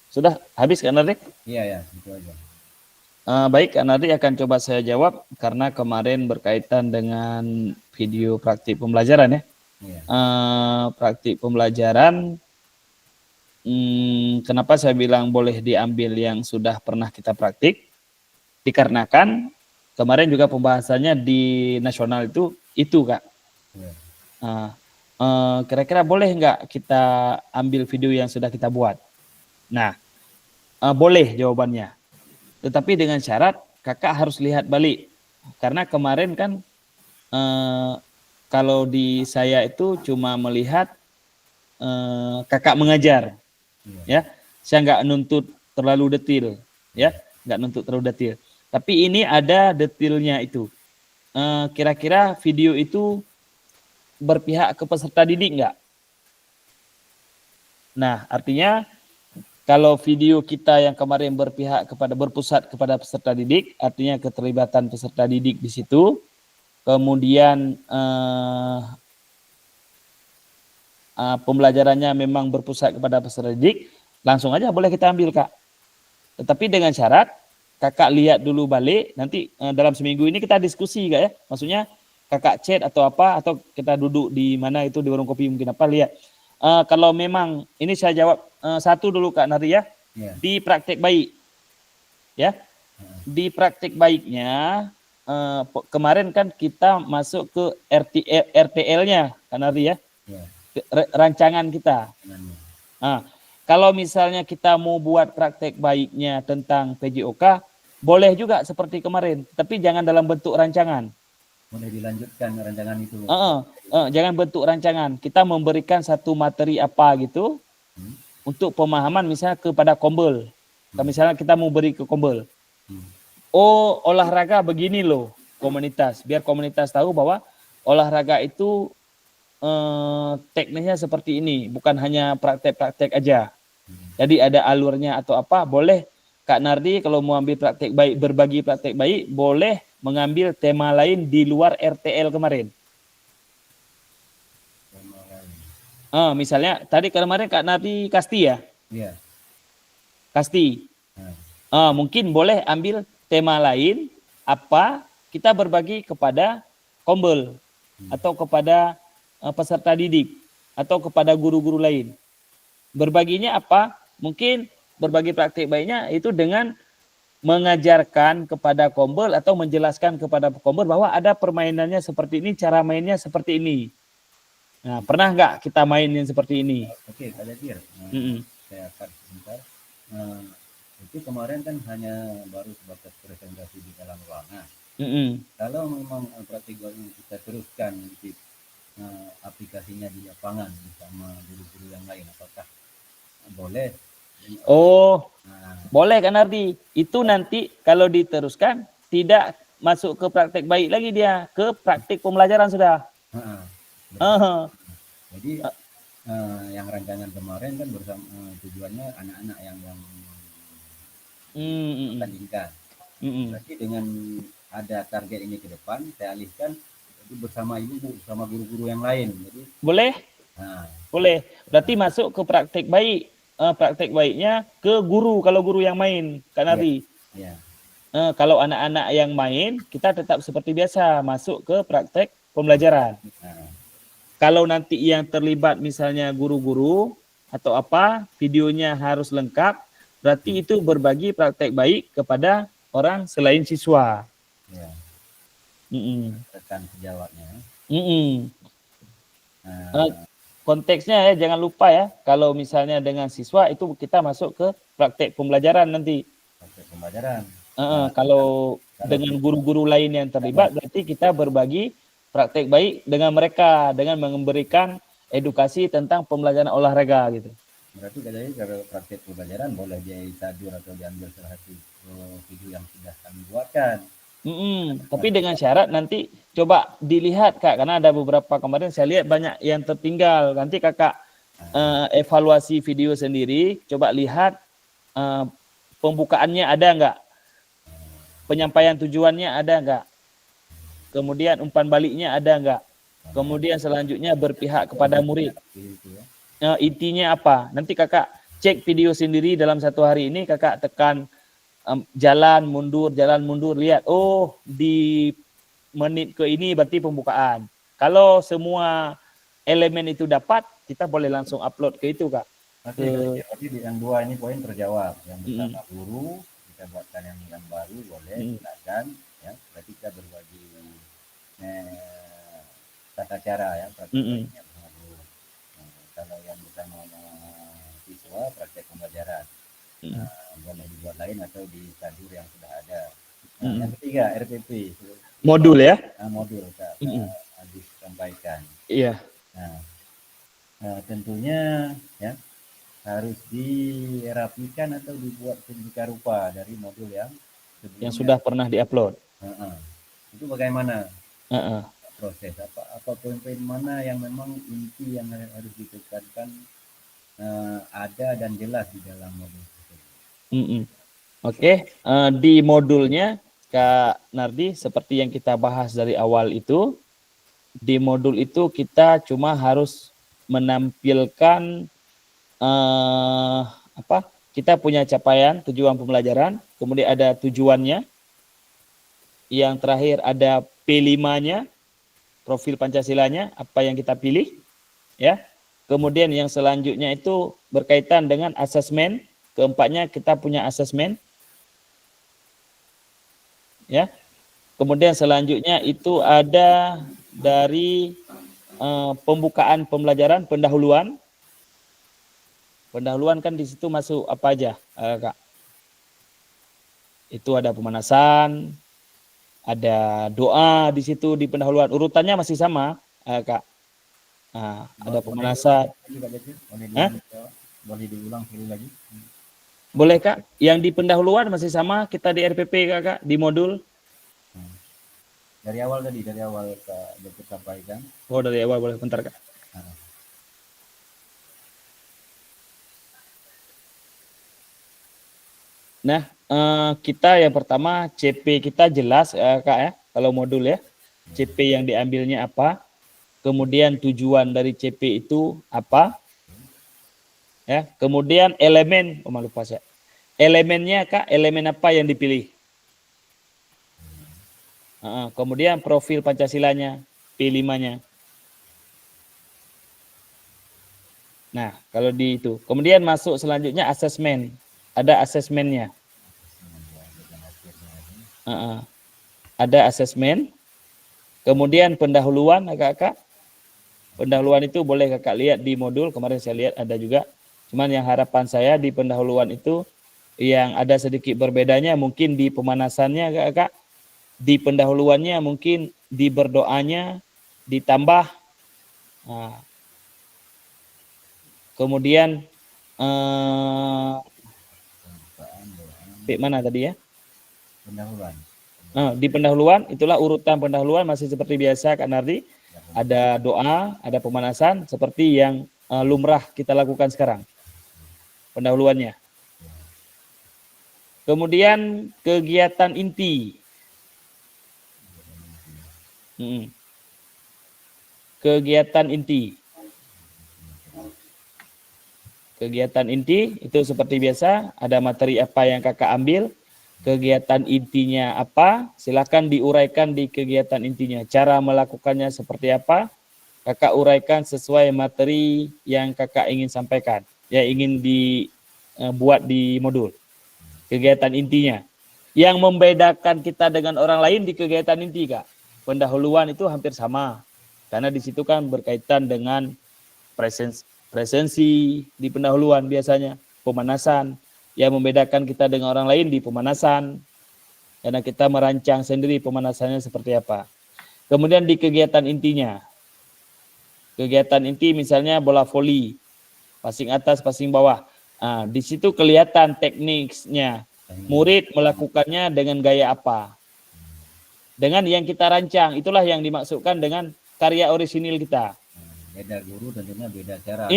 Sudah habis Kak Nardi? Iya, itu aja. Baik, Kak Nardi akan coba saya jawab karena kemarin berkaitan dengan video praktik pembelajaran ya. Iya. Praktik pembelajaran, kenapa saya bilang boleh diambil yang sudah pernah kita praktik? Dikarenakan kemarin juga pembahasannya di nasional itu Kak. Iya. Kira-kira boleh nggak kita ambil video yang sudah kita buat? Nah, boleh jawabannya. Tetapi dengan syarat kakak harus lihat balik. Karena kemarin kan kalau di saya itu cuma melihat kakak mengajar. Ya, saya nggak nuntut terlalu detail. Ya, nggak nuntut terlalu detail. Tapi ini ada detailnya itu. Kira-kira video itu berpihak ke peserta didik nggak? Nah, artinya kalau video kita yang kemarin berpusat kepada peserta didik, artinya keterlibatan peserta didik di situ, kemudian pembelajarannya memang berpusat kepada peserta didik, langsung aja boleh kita ambil Kak. Tetapi dengan syarat kakak lihat dulu balik, nanti dalam seminggu ini kita diskusi Kak ya, maksudnya kakak chat atau apa, atau kita duduk di mana itu di warung kopi mungkin apa, lihat. Kalau memang, ini saya jawab satu dulu Kak Nardi ya, di praktek baik. Ya, di praktek baiknya, kemarin kan kita masuk ke RTL-nya Kak Nardi ya, rancangan kita. Kalau misalnya kita mau buat praktek baiknya tentang PJOK, boleh juga seperti kemarin, tapi jangan dalam bentuk rancangan. Boleh dilanjutkan rancangan itu. Jangan bentuk rancangan. Kita memberikan satu materi apa gitu untuk pemahaman misalnya kepada Kombel. Misalnya kita mau beri ke Kombel. Oh, olahraga begini loh komunitas. Biar komunitas tahu bahwa olahraga itu teknisnya seperti ini. Bukan hanya praktek-praktek aja. Jadi ada alurnya atau apa. Boleh Kak Nardi kalau mau ambil praktek baik, berbagi praktek baik, boleh mengambil tema lain di luar RTL kemarin. Misalnya tadi kemarin Kak Nardi Kasti ya? Iya. Kasti. Mungkin boleh ambil tema lain, apa kita berbagi kepada Kombel atau kepada peserta didik atau kepada guru-guru lain. Berbaginya apa? Mungkin berbagi praktik baiknya itu dengan mengajarkan kepada kombel atau menjelaskan kepada kombel bahwa ada permainannya seperti ini, cara mainnya seperti ini. Nah, pernah nggak kita mainin seperti ini? Oke, Kak Jazir. Mm-mm. Saya akan sebentar. Itu kemarin kan hanya baru sebatas presentasi di dalam ruangan. Kalau memang praktik ini kita teruskan nanti aplikasinya di lapangan bersama guru-guru yang lain, apakah boleh? Oh, boleh kan Ardi? Itu nanti kalau diteruskan tidak masuk ke praktek baik lagi, dia ke praktik pembelajaran sudah. Jadi yang rancangan kemarin kan bersama tujuannya anak-anak yang tandingkan. Berarti dengan ada target ini ke depan, saya alihkan jadi bersama ibu, bersama guru-guru yang lain. Jadi boleh, boleh. Berarti masuk ke praktek baik. Praktek baiknya ke guru kalau guru yang main, Kak Nardi. Kalau anak-anak yang main, kita tetap seperti biasa masuk ke praktek pembelajaran. Kalau nanti yang terlibat misalnya guru-guru atau apa, videonya harus lengkap, berarti itu berbagi praktek baik kepada orang selain siswa. Tekan sejawatnya. Konteksnya ya, jangan lupa ya, kalau misalnya dengan siswa itu kita masuk ke praktek pembelajaran nanti. Praktek pembelajaran. Kalau dengan guru-guru lain yang terlibat, berarti kita berbagi praktek baik dengan mereka dengan memberikan edukasi tentang pembelajaran olahraga gitu. Berarti katanya kalau praktek pembelajaran boleh disadur atau diambil salah satu video yang sudah kami buatkan. Tapi dengan syarat nanti coba dilihat Kak, karena ada beberapa kemarin saya lihat banyak yang tertinggal. Nanti Kakak evaluasi video sendiri, coba lihat pembukaannya ada enggak, penyampaian tujuannya ada enggak, kemudian umpan baliknya ada enggak, kemudian selanjutnya berpihak kepada murid. Intinya apa? Nanti Kakak cek video sendiri dalam satu hari ini, Kakak tekan jalan mundur, lihat, oh di menit ke ini berarti pembukaan. Kalau semua elemen itu dapat, kita boleh langsung upload ke itu Kak. Jadi yang dua ini poin terjawab. Yang pertama guru, kita buatkan yang baru boleh, silakan. Ya, berarti kita berbagi tata cara ya, prakteknya bersama guru. Kalau yang bersama siswa, praktek pembelajaran. Boleh dibuat lain atau disadur yang sudah ada. Yang ketiga RPP modul ya, modul Kak Adis sampaikan. Iya. Tentunya ya harus dirapikan atau dibuat sedemikian rupa dari modul yang sudah pernah diupload. Itu bagaimana proses, apa poin-poin mana yang memang inti yang harus ditekankan ada dan jelas di dalam modul tersebut. Oke. Di modulnya Kak Nardi, seperti yang kita bahas dari awal itu, di modul itu kita cuma harus menampilkan kita punya capaian, tujuan pembelajaran, kemudian ada tujuannya, yang terakhir ada P5-nya, profil Pancasilanya, apa yang kita pilih, ya. Kemudian yang selanjutnya itu berkaitan dengan asesmen, keempatnya kita punya asesmen, ya. Kemudian selanjutnya itu ada dari pembukaan pembelajaran, pendahuluan. Pendahuluan kan di situ masuk apa aja, Kak? Itu ada pemanasan, ada doa di situ di pendahuluan. Urutannya masih sama, Kak. Ada pemanasan. Boleh diulang sekali lagi? Boleh Kak. Yang di pendahuluan masih sama, kita di RPP Kak, di modul. Dari awal Kak Dokter sampaikan. Oh dari awal, boleh bentar Kak. Nah, kita yang pertama CP kita jelas Kak ya, kalau modul ya. CP yang diambilnya apa? Kemudian tujuan dari CP itu apa? Ya, kemudian elemen, lupa saya. Elemennya Kak, elemen apa yang dipilih? Kemudian profil Pancasilanya, P5-nya. Nah, kalau di itu. Kemudian masuk selanjutnya asesmen. Ada asesmennya. Ada asesmen, kemudian pendahuluan kakak. Pendahuluan itu boleh kakak lihat di modul, kemarin saya lihat ada juga. Cuman yang harapan saya di pendahuluan itu yang ada sedikit berbedanya mungkin di pemanasannya kakak. Di pendahuluannya mungkin di berdoanya ditambah. Nah, kemudian mana tadi ya? Pendahuluan. Di pendahuluan, itulah urutan pendahuluan masih seperti biasa Kak Nardi. Ada doa, ada pemanasan seperti yang lumrah kita lakukan sekarang. Pendahuluannya. Kemudian kegiatan inti. Kegiatan inti. Kegiatan inti itu seperti biasa, ada materi apa yang kakak ambil, kegiatan intinya apa, silakan diuraikan di kegiatan intinya. Cara melakukannya seperti apa, kakak uraikan sesuai materi yang kakak ingin sampaikan, yang ingin dibuat di modul. Kegiatan intinya. Yang membedakan kita dengan orang lain di kegiatan inti, Kak. Pendahuluan itu hampir sama, karena di situ kan berkaitan dengan presensi di pendahuluan biasanya, pemanasan. Yang membedakan kita dengan orang lain di pemanasan, karena kita merancang sendiri pemanasannya seperti apa. Kemudian di kegiatan intinya, kegiatan inti misalnya bola voli, passing atas, passing bawah. Di situ kelihatan tekniknya, murid melakukannya dengan gaya apa. Dengan yang kita rancang, itulah yang dimaksudkan dengan karya orisinil kita. Beda guru tentunya beda cara.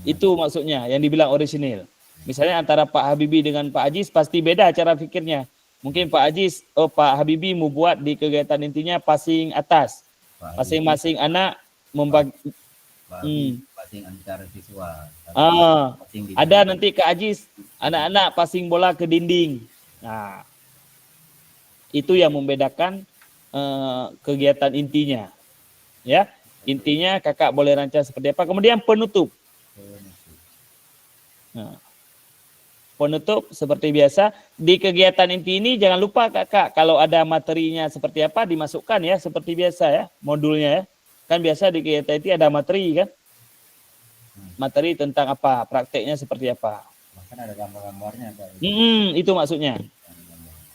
Itu maksudnya yang dibilang orisinil. Misalnya antara Pak Habibie dengan Pak Aziz pasti beda cara pikirnya. Mungkin Pak Aziz, Pak Habibie mau buat di kegiatan intinya passing atas. Masing-masing anak membagi. Passing antar siswa. Ada nanti Kak Aziz, anak-anak passing bola ke dinding. Nah, itu yang membedakan kegiatan intinya. Ya, intinya kakak boleh rancang seperti apa. Kemudian penutup. Nah, penutup seperti biasa di kegiatan inti ini jangan lupa kakak kalau ada materinya seperti apa dimasukkan ya seperti biasa ya modulnya ya. Kan biasa di kegiatan inti ada materi kan. Materi tentang apa, prakteknya seperti apa. Bahkan ada gambar-gambarnya Pak. Itu maksudnya.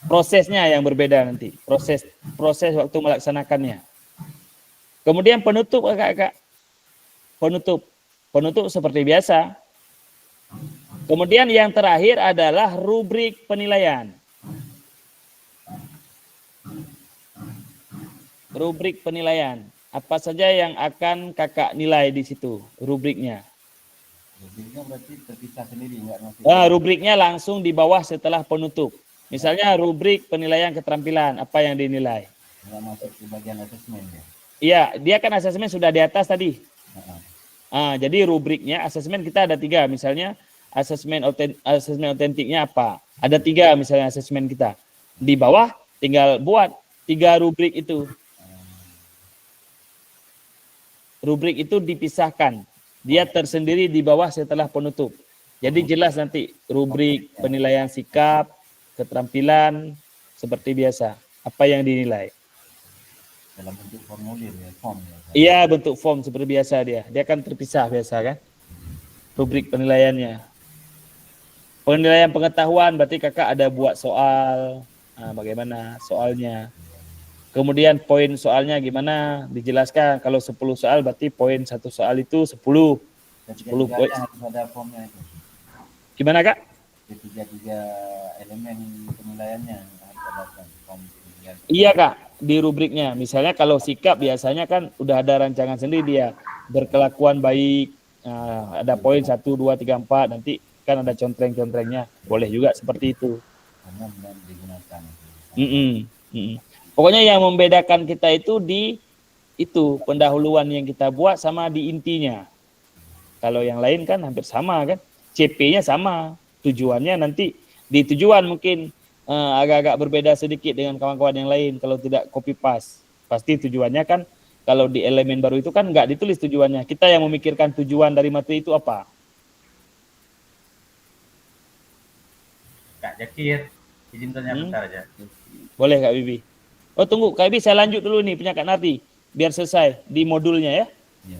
Prosesnya yang berbeda nanti. Proses waktu melaksanakannya. Kemudian penutup kakak. Penutup seperti biasa. Kemudian yang terakhir adalah rubrik penilaian. Rubrik penilaian. Apa saja yang akan kakak nilai di situ rubriknya? Rubriknya berarti terpisah sendiri enggak masuk. Rubriknya langsung di bawah setelah penutup. Misalnya rubrik penilaian keterampilan, apa yang dinilai? Enggak masuk ke bagian asesmen ya. Iya, dia kan asesmen sudah di atas tadi. Jadi rubriknya asesmen kita ada 3, misalnya asesmen otentiknya apa? Ada 3 misalnya asesmen kita. Di bawah tinggal buat 3 rubrik itu. Rubrik itu dipisahkan. Dia tersendiri di bawah setelah penutup. Jadi jelas nanti rubrik penilaian sikap, keterampilan seperti biasa. Apa yang dinilai? Dalam bentuk formulir ya, form ya. Iya, bentuk form seperti biasa dia. Dia kan terpisah biasa kan? Rubrik penilaiannya. Penilaian pengetahuan berarti kakak ada buat soal, bagaimana soalnya. Kemudian poin soalnya gimana dijelaskan. Kalau 10 soal berarti poin 1 soal itu 10 poin. Ada formnya itu. Gimana kak? Tiga elemen penilaiannya. Iya kak, di rubriknya. Misalnya kalau sikap biasanya kan udah ada rancangan sendiri dia. Berkelakuan baik, ada poin 1, 2, 3, 4, nanti kan ada contreng-contrengnya. Boleh juga seperti itu. Karena benar digunakan. Pokoknya yang membedakan kita itu di itu pendahuluan yang kita buat sama di intinya. Kalau yang lain kan hampir sama kan. CP-nya sama. Tujuannya nanti di tujuan mungkin agak-agak berbeda sedikit dengan kawan-kawan yang lain. Kalau tidak copy paste. Pasti tujuannya kan kalau di elemen baru itu kan nggak ditulis tujuannya. Kita yang memikirkan tujuan dari materi itu apa. Kak Jakir, izin tanya bentar aja. Boleh Kak Bibi. Oh tunggu Kak Bibi, saya lanjut dulu nih punya Kak Nardi biar selesai di modulnya ya. Ya.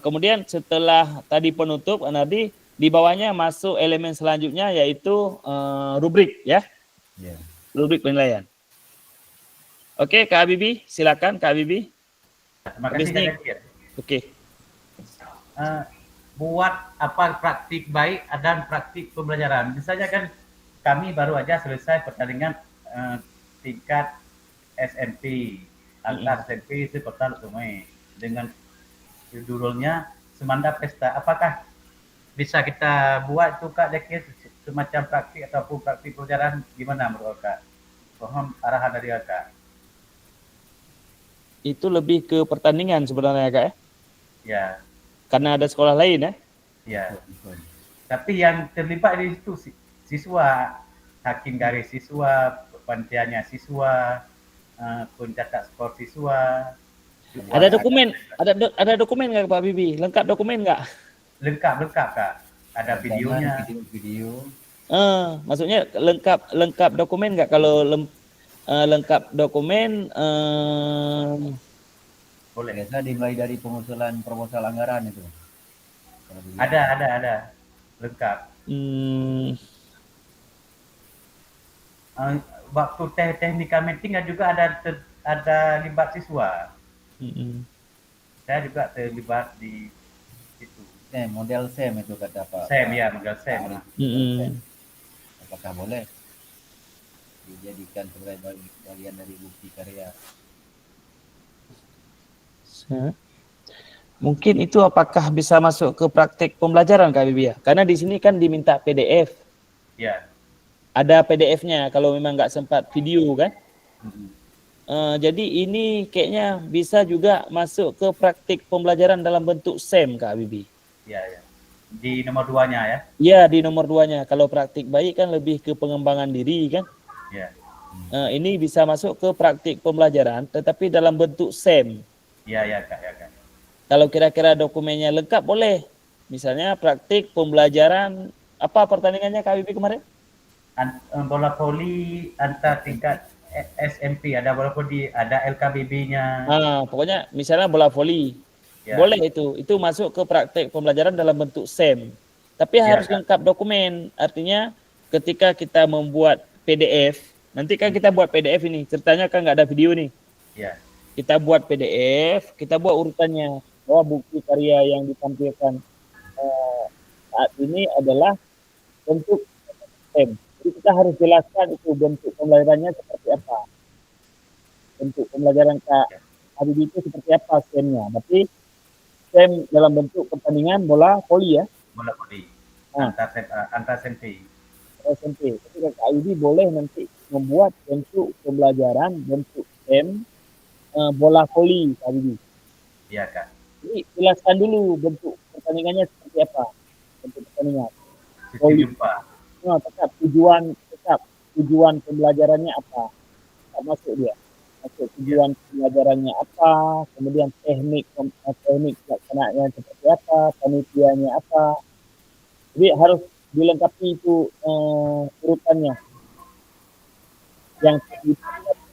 Kemudian setelah tadi penutup Kak Nardi, di bawahnya masuk elemen selanjutnya yaitu rubrik ya. Ya. Rubrik penilaian. Oke Kak Bibi, silakan Kak Bibi. Terima Habis kasih nih. Kak Dekir. Oke. Buat apa praktik baik dan praktik pembelajaran. Misalnya kan kami baru aja selesai pertandingan tingkat SMP antar SMP Sekota Lutumai dengan judulnya Semanda Pesta. Apakah bisa kita buat itu Kak Dekir semacam praktik ataupun praktik pembelajaran, gimana menurut Kak? Mohon arahan dari Kak. Itu lebih ke pertandingan sebenarnya Kak ya. Ya. Karena ada sekolah lain ya. Ya. Tapi yang terlibat di situ siswa, hakim garis siswa, panitianya siswa, pencatat skor siswa. Ada dokumen, ada dokumen nggak Pak Bibi? Lengkap dokumen nggak? Lengkap Kak. Ada videonya. Video. Maksudnya lengkap dokumen nggak? Kalau lengkap dokumen Boleh. Biasa dimulai dari pengusulan proposal anggaran itu. Kalau begitu. Ada. Lengkap. Waktu teknika meeting juga ada libat siswa. Saya juga terlibat di situ. Model SEM itu kata Pak. SEM ya, model SEM. Apakah boleh dijadikan sebagai bagian dari bukti karya? Mungkin itu apakah bisa masuk ke praktik pembelajaran Kak Bibi ya? Karena di sini kan diminta PDF. Ya. Ada PDF-nya kalau memang nggak sempat video kan? Jadi ini kayaknya bisa juga masuk ke praktik pembelajaran dalam bentuk SEM Kak Bibi. Ya. Di nomor 2-nya ya? Ya, di nomor 2-nya. Kalau praktik baik kan lebih ke pengembangan diri kan? Ya. Ini bisa masuk ke praktik pembelajaran tetapi dalam bentuk SEM. Ya Kak. Kalau kira-kira dokumennya lengkap boleh. Misalnya praktik pembelajaran apa pertandingannya Kak Bibi kemarin? Bola voli antar tingkat SMP, ada bola voli, ada LKBB-nya. Pokoknya misalnya bola voli. Ya. Boleh itu masuk ke praktik pembelajaran dalam bentuk SEM. Tapi harus lengkap dokumen. Artinya ketika kita membuat PDF, nanti kan kita buat PDF ini, ceritanya kan nggak ada video nih. Ya. Kita buat PDF, kita buat urutannya bahwa bukti karya yang ditampilkan saat ini adalah bentuk SEM. Jadi kita harus jelaskan itu bentuk pembelajarannya seperti apa. Bentuk pembelajaran Kak Habibie itu seperti apa SEM-nya. Tapi SEM dalam bentuk pertandingan bola voli ya. Bola voli. Antar SMP. SMP. Jadi Kak Habibie boleh nanti membuat bentuk pembelajaran, bentuk SEM bola voli Kak Habibie. Iya Kak. Jadi jelaskan dulu bentuk pertandingannya seperti apa. Bentuk pertandingan. Voli. Tetap tujuan pembelajarannya apa. Tak masuk dia. Masuk tujuan pembelajarannya apa, kemudian teknik pelaksanaannya seperti apa, panitianya apa. Jadi harus dilengkapi itu urutannya. Yang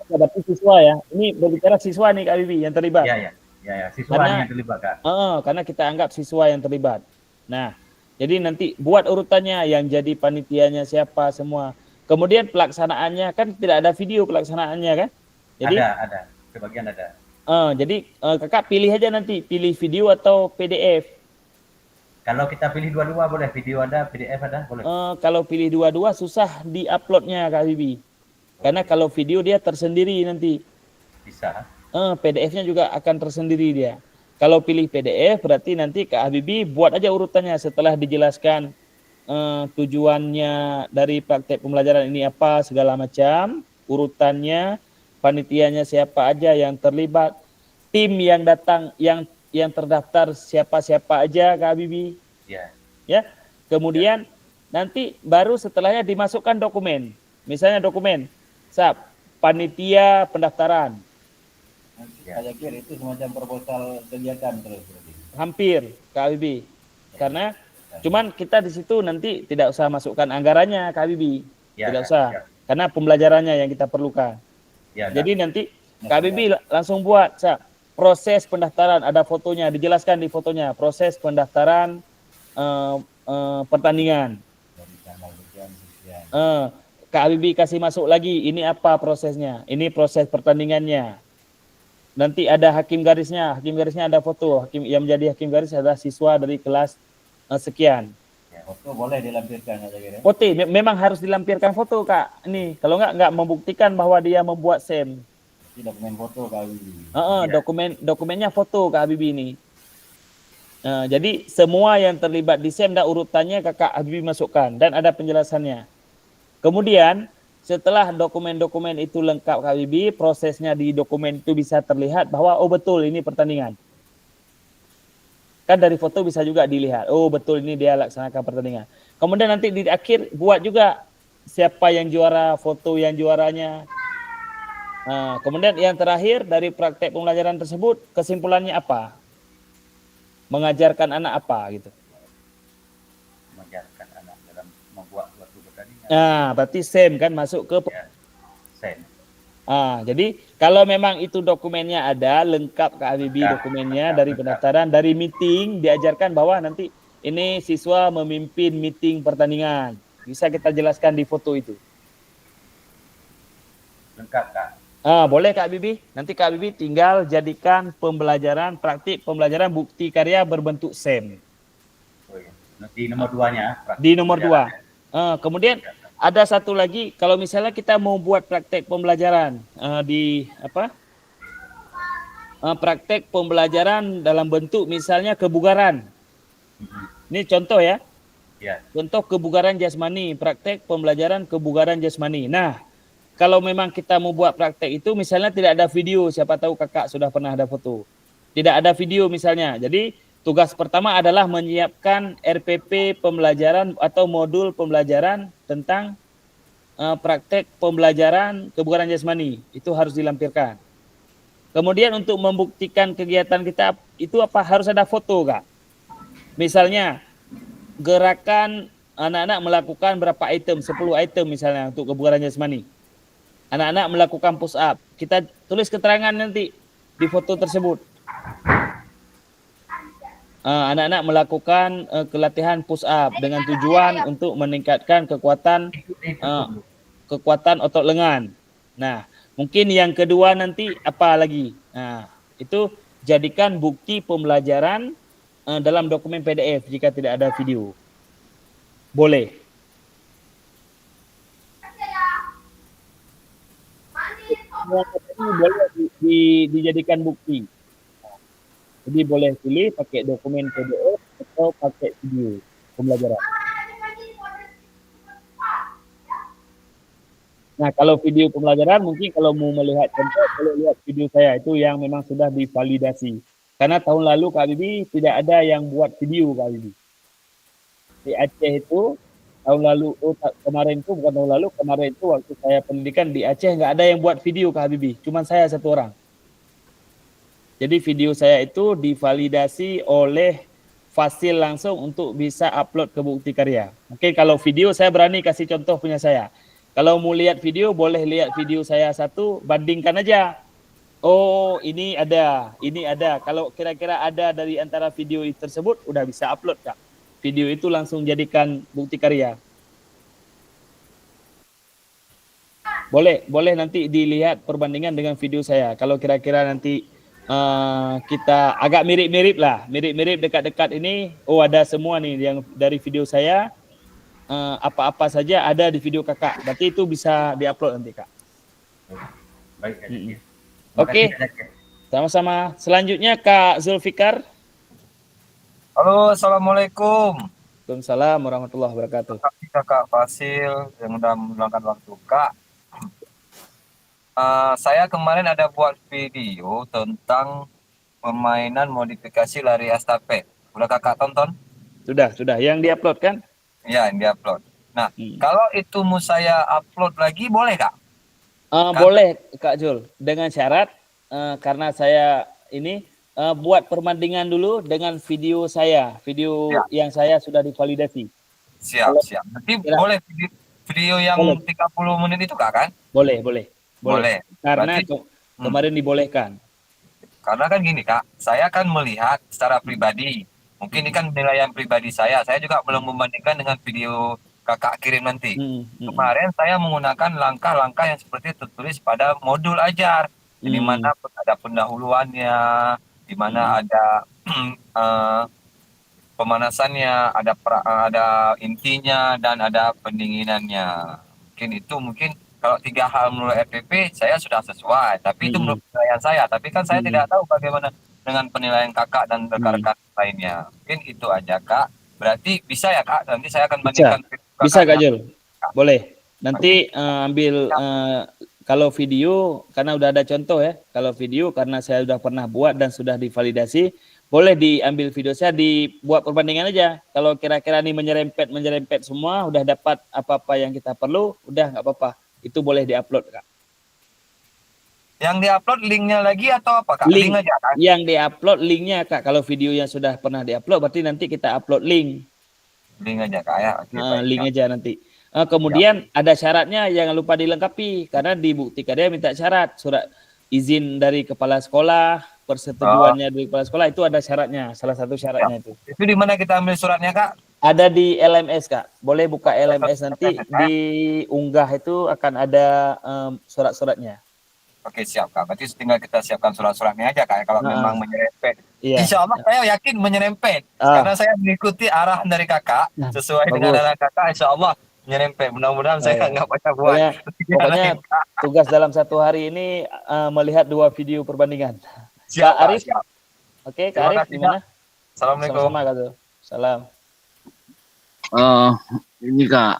hadapi siswa ya. Ini berbicara siswa nih Kak Bibi yang terlibat. Ya, siswa yang terlibat Kak. Karena kita anggap siswa yang terlibat. Nah, jadi nanti buat urutannya yang jadi panitianya siapa semua. Kemudian pelaksanaannya kan tidak ada video pelaksanaannya kan? Jadi ada. Sebagian ada. Jadi kakak pilih aja nanti, pilih video atau PDF. Kalau kita pilih dua-dua boleh, video ada, PDF ada, boleh. Kalau pilih dua-dua susah di-uploadnya Kak Bibi. Karena kalau video dia tersendiri nanti. Bisa. PDF-nya juga akan tersendiri dia. Kalau pilih PDF berarti nanti Kak Habibie buat aja urutannya setelah dijelaskan tujuannya dari praktek pembelajaran ini apa segala macam, urutannya, panitianya siapa aja yang terlibat, tim yang datang yang terdaftar siapa-siapa aja Kak Habibie. Ya. Kemudian nanti baru setelahnya dimasukkan dokumen. Misalnya dokumen panitia pendaftaran. Saya kira itu semacam proposal kegiatan terus. Hampir Kak Habibie. Karena cuman kita di situ nanti tidak usah masukkan anggarannya Kak Habibie. Tidak usah. Karena pembelajarannya yang kita perlukan. Ya, Jadi nanti Kak Habibie langsung buat proses pendaftaran, ada fotonya, dijelaskan di fotonya, proses pendaftaran pertandingan. Dari tanggal sekian. Kak Habibie kasih masuk lagi, ini apa prosesnya, ini proses pertandingannya. Nanti ada hakim garisnya ada foto, yang menjadi hakim garis adalah siswa dari kelas sekian. Ya, foto boleh dilampirkan saya kira. Foto, memang harus dilampirkan foto Kak. Ini kalau nggak membuktikan bahwa dia membuat SEM. Jadi dokumen foto Kak Habibie. Dokumennya foto Kak Habibie ini. Jadi semua yang terlibat di SEM dan urutannya Kak Habibie masukkan dan ada penjelasannya. Kemudian setelah dokumen-dokumen itu lengkap Kak Habibie, prosesnya di dokumen itu bisa terlihat bahwa oh betul ini pertandingan. Kan dari foto bisa juga dilihat, oh betul ini dia laksanakan pertandingan. Kemudian nanti di akhir buat juga siapa yang juara, foto yang juaranya. Kemudian yang terakhir dari praktek pembelajaran tersebut kesimpulannya apa? Mengajarkan anak apa gitu. Mengajarkan anak dalam membuat suatu pertandingan. Berarti SEM kan masuk ke SEM. Jadi kalau memang itu dokumennya ada lengkap Kak Habibie, dokumennya dari pendaftaran, dari meeting diajarkan bahwa nanti ini siswa memimpin meeting pertandingan. Bisa kita jelaskan di foto itu. Lengkap Kak. Boleh Kak Habibie. Nanti Kak Habibie tinggal jadikan pembelajaran praktik pembelajaran bukti karya berbentuk SEM. Di nomor 2-nya. Di nomor 2. Kemudian ada satu lagi, kalau misalnya kita mau buat praktek pembelajaran praktek pembelajaran dalam bentuk misalnya kebugaran. Ini contoh ya. Contoh kebugaran jasmani, praktek pembelajaran kebugaran jasmani. Nah, kalau memang kita mau buat praktek itu misalnya tidak ada video, siapa tahu kakak sudah pernah ada foto. Tidak ada video misalnya. Jadi tugas pertama adalah menyiapkan RPP pembelajaran atau modul pembelajaran tentang praktek pembelajaran kebugaran jasmani. Itu harus dilampirkan. Kemudian untuk membuktikan kegiatan kita itu apa? Harus ada foto Kak. Misalnya gerakan anak-anak melakukan berapa item, 10 item misalnya untuk kebugaran jasmani. Anak-anak melakukan push up. Kita tulis keterangan nanti di foto tersebut. Anak-anak melakukan kelatihan push up dengan tujuan untuk meningkatkan kekuatan otot lengan. Nah, mungkin yang kedua nanti apa lagi? Nah, itu jadikan bukti pembelajaran dalam dokumen PDF jika tidak ada video. Boleh. Boleh dijadikan bukti. Jadi boleh pilih pakai dokumen PDF atau pakai video pembelajaran. Nah, kalau video pembelajaran mungkin kalau mau melihat contoh, boleh lihat video saya itu yang memang sudah divalidasi. Karena tahun lalu Kak Habibie tidak ada yang buat video Kak Habibie. Di Aceh itu tahun lalu, kemarin itu waktu saya pendidikan di Aceh nggak ada yang buat video Kak Habibie, cuma saya satu orang. Jadi video saya itu divalidasi oleh Fasil langsung untuk bisa upload ke bukti karya. Mungkin kalau video saya berani kasih contoh punya saya. Kalau mau lihat video, boleh lihat video saya satu, bandingkan aja. Oh, ini ada. Kalau kira-kira ada dari antara video tersebut, udah bisa upload Kak. Video itu langsung jadikan bukti karya. Boleh nanti dilihat perbandingan dengan video saya. Kalau kira-kira nanti kita agak mirip-mirip dekat-dekat ini. Oh, ada semua nih yang dari video saya. Apa-apa saja ada di video kakak. Berarti itu bisa diupload nanti Kak. Baik. Oke. Sama-sama. Selanjutnya Kak Zulfikar. Halo, assalamualaikum. Waalaikumsalam warahmatullahi wabarakatuh. Kakak Fasil yang udah meluangkan waktu Kak. Saya kemarin ada buat video tentang permainan modifikasi lari estafet. Udah kakak tonton? Sudah. Yang diupload kan? Ya, yang diupload. Nah, kalau itu mau saya upload lagi boleh Kak? Boleh Kak Jul. Dengan syarat karena saya ini buat perbandingan dulu dengan video saya. Video yang saya sudah divalidasi. Siap. Nanti boleh video yang 30 menit itu Kak kan? Boleh. Boleh. Karena Berarti, kemarin dibolehkan. karena kan gini Kak, saya kan melihat secara pribadi, mungkin ini kan penilaian pribadi saya juga belum membandingkan dengan video Kakak kirim nanti. Kemarin saya menggunakan langkah-langkah yang seperti tertulis pada modul ajar, di mana ada pendahuluannya, di mana ada pemanasannya, ada intinya dan ada pendinginannya. Mungkin kalau 3 hal menurut RPP saya sudah sesuai, tapi itu menurut penilaian saya. Tapi kan saya tidak tahu bagaimana dengan penilaian Kakak dan rekan-rekan lainnya. Mungkin itu aja Kak. Berarti bisa ya Kak, nanti saya akan bandingkan. Bisa Kak Jul, boleh. Nanti ambil kalau video, karena udah ada contoh ya, kalau video karena saya sudah pernah buat dan sudah divalidasi, boleh diambil video saya, dibuat perbandingan aja. Kalau kira-kira ini menyerempet semua, udah dapat apa-apa yang kita perlu, udah nggak apa-apa. Itu boleh diupload Kak. Yang diupload linknya lagi atau apa Kak? Link aja Kak? Yang diupload linknya Kak. Kalau video yang sudah pernah diupload, berarti nanti kita upload link. Link aja Kak ya. Link aja nanti. Kemudian ada syaratnya, jangan lupa dilengkapi. Karena dibuktikan dia minta syarat. Surat izin dari kepala sekolah, persetujuannya dari kepala sekolah, itu ada syaratnya. Salah satu syaratnya itu. Itu di mana kita ambil suratnya Kak? Ada di LMS Kak. Boleh buka LMS nanti, diunggah itu akan ada surat-suratnya. Oke siap Kak, berarti tinggal kita siapkan surat-suratnya aja Kak, kalau memang menyerempet. Iya. Insya Allah saya yakin menyerempet, karena saya mengikuti arahan dari Kakak, sesuai dengan arahan Kakak, Insya Allah menyerempet. Mudah-mudahan saya nggak banyak buat. Pokoknya tugas dalam 1 hari ini melihat 2 video perbandingan. Siap Kak Arif. siap. Oke Kak Arif gimana? Assalamualaikum. Sama-sama Kak. Salam. Ini Kak,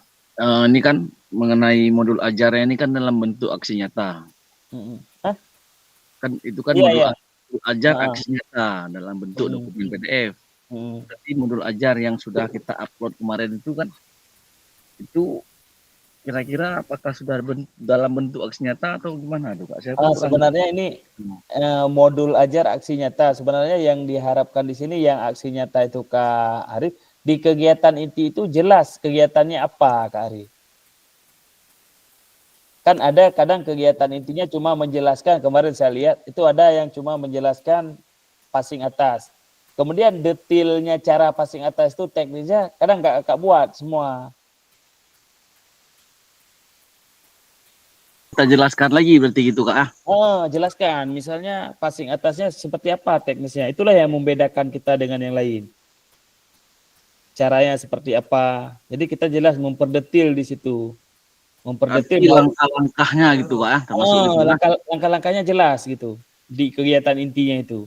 ini kan mengenai modul ajarnya ini kan dalam bentuk aksi nyata. Kan itu kan modul ajar aksi nyata dalam bentuk dokumen PDF. Berarti modul ajar yang sudah kita upload kemarin itu kan, itu kira-kira apakah sudah dalam bentuk aksi nyata atau gimana tuh Kak? Sebenarnya ini modul ajar aksi nyata. Sebenarnya yang diharapkan di sini yang aksi nyata itu Kak Arif, di kegiatan inti itu jelas kegiatannya apa Kak Arif. Kan ada kadang kegiatan intinya cuma menjelaskan, kemarin saya lihat itu ada yang cuma menjelaskan passing atas. Kemudian detailnya cara passing atas itu teknisnya kadang nggak Kak buat semua. Kita jelaskan lagi berarti gitu Kak? Jelaskan. Misalnya passing atasnya seperti apa teknisnya. Itulah yang membedakan kita dengan yang lain. Caranya seperti apa. Jadi kita jelas memperdetil di situ. Memperdetil langkah-langkahnya gitu Kak, langkah-langkahnya jelas gitu di kegiatan intinya itu,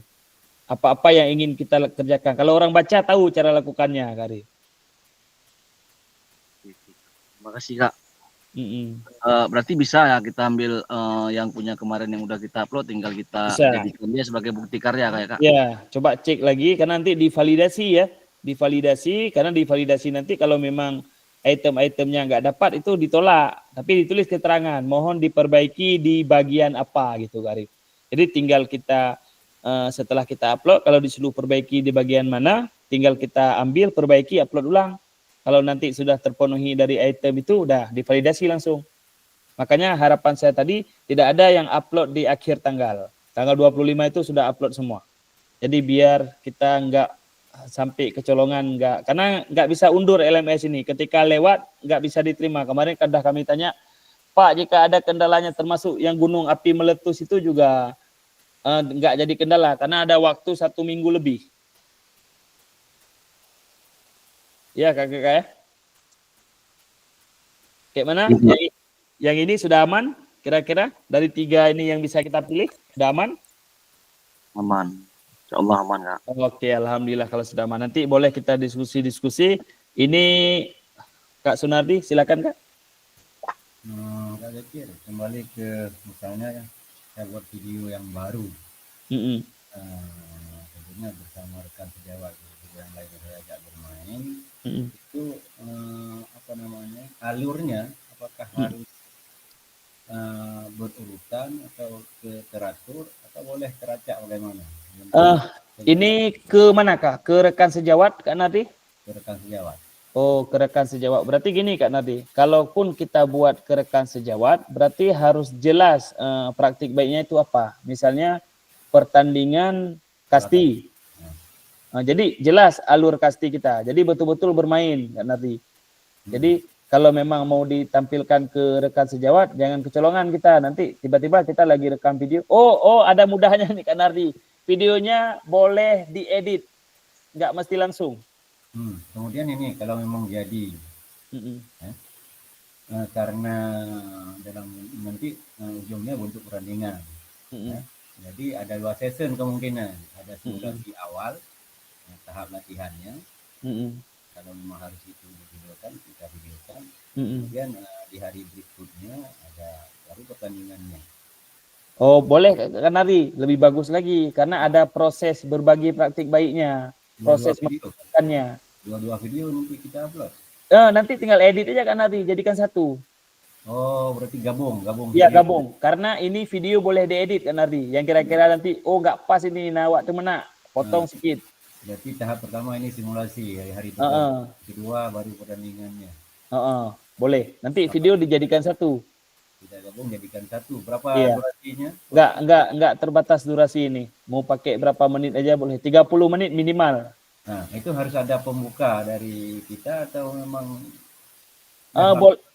apa-apa yang ingin kita kerjakan. Kalau orang baca tahu cara lakukannya Kak. Terima kasih Kak. Berarti bisa ya kita ambil yang punya kemarin yang udah kita upload, tinggal kita jadikan dia sebagai bukti karya Kak. Ya, coba cek lagi karena nanti divalidasi ya, karena divalidasi nanti kalau memang item-itemnya nggak dapat itu ditolak, tapi ditulis keterangan mohon diperbaiki di bagian apa gitu Kak Arif. Jadi tinggal kita setelah kita upload, kalau disuruh perbaiki di bagian mana, tinggal kita ambil, perbaiki, upload ulang. Kalau nanti sudah terpenuhi dari item itu udah divalidasi langsung. Makanya harapan saya tadi tidak ada yang upload di akhir tanggal 25 itu sudah upload semua. Jadi biar kita nggak sampai kecolongan, karena nggak bisa undur LMS ini, ketika lewat nggak bisa diterima. Kemarin sudah kami tanya, Pak, jika ada kendalanya termasuk yang gunung api meletus itu juga nggak jadi kendala karena ada waktu 1 minggu lebih. Ya kakak ya. Kayak mana? Yang ini sudah aman? Kira-kira dari 3 ini yang bisa kita pilih sudah aman? Aman. Insya Allah aman Kak. Oke, alhamdulillah kalau sudah aman. Nanti boleh kita diskusi-diskusi. Ini Kak Sunardi, silakan Kak. Kak Zakir, kembali ke misalnya ya, saya buat video yang baru. Tentunya bersama rekan sejawat yang lain saya ajak bermain. Itu alurnya apakah harus berurutan atau teratur atau boleh teracak bagaimana? Ini ke mana Kak? Ke rekan sejawat Kak Nardi? Ke rekan sejawat. Oh, ke rekan sejawat. Berarti gini Kak Nardi, kalaupun kita buat ke rekan sejawat, berarti harus jelas praktik baiknya itu apa. Misalnya pertandingan kasti. Jadi jelas alur kasti kita. Jadi betul-betul bermain Kak Nardi. Jadi kalau memang mau ditampilkan ke rekan sejawat, jangan kecolongan kita. Nanti tiba-tiba kita lagi rekam video. Oh, ada mudahnya nih Kak Nardi. Videonya boleh diedit, nggak mesti langsung. Kemudian ini kalau memang jadi, karena dalam nanti ujungnya untuk pertandingan, jadi ada 2 session kemungkinan, ada simulasi awal, tahap latihannya, kalau memang harus itu divideokan, kita videokan, kemudian di hari berikutnya ada baru pertandingannya. Oh boleh Kak Nardi, lebih bagus lagi, karena ada proses berbagi praktik baiknya, proses melakukannya. Dua video nanti kita upload. Nanti tinggal edit aja Kak Nardi, jadikan satu. Oh, berarti gabung. Iya gabung, karena ini video boleh diedit Kak Nardi. Yang kira-kira nanti, nggak pas ini, waktu mana, potong sedikit. Berarti tahap pertama ini simulasi hari kedua baru pertandingannya. Boleh. Nanti video dijadikan satu. Kita gabung jadikan satu. Berapa durasinya? Enggak terbatas durasi ini. Mau pakai berapa menit aja boleh. 30 menit minimal. Nah, itu harus ada pembuka dari kita atau memang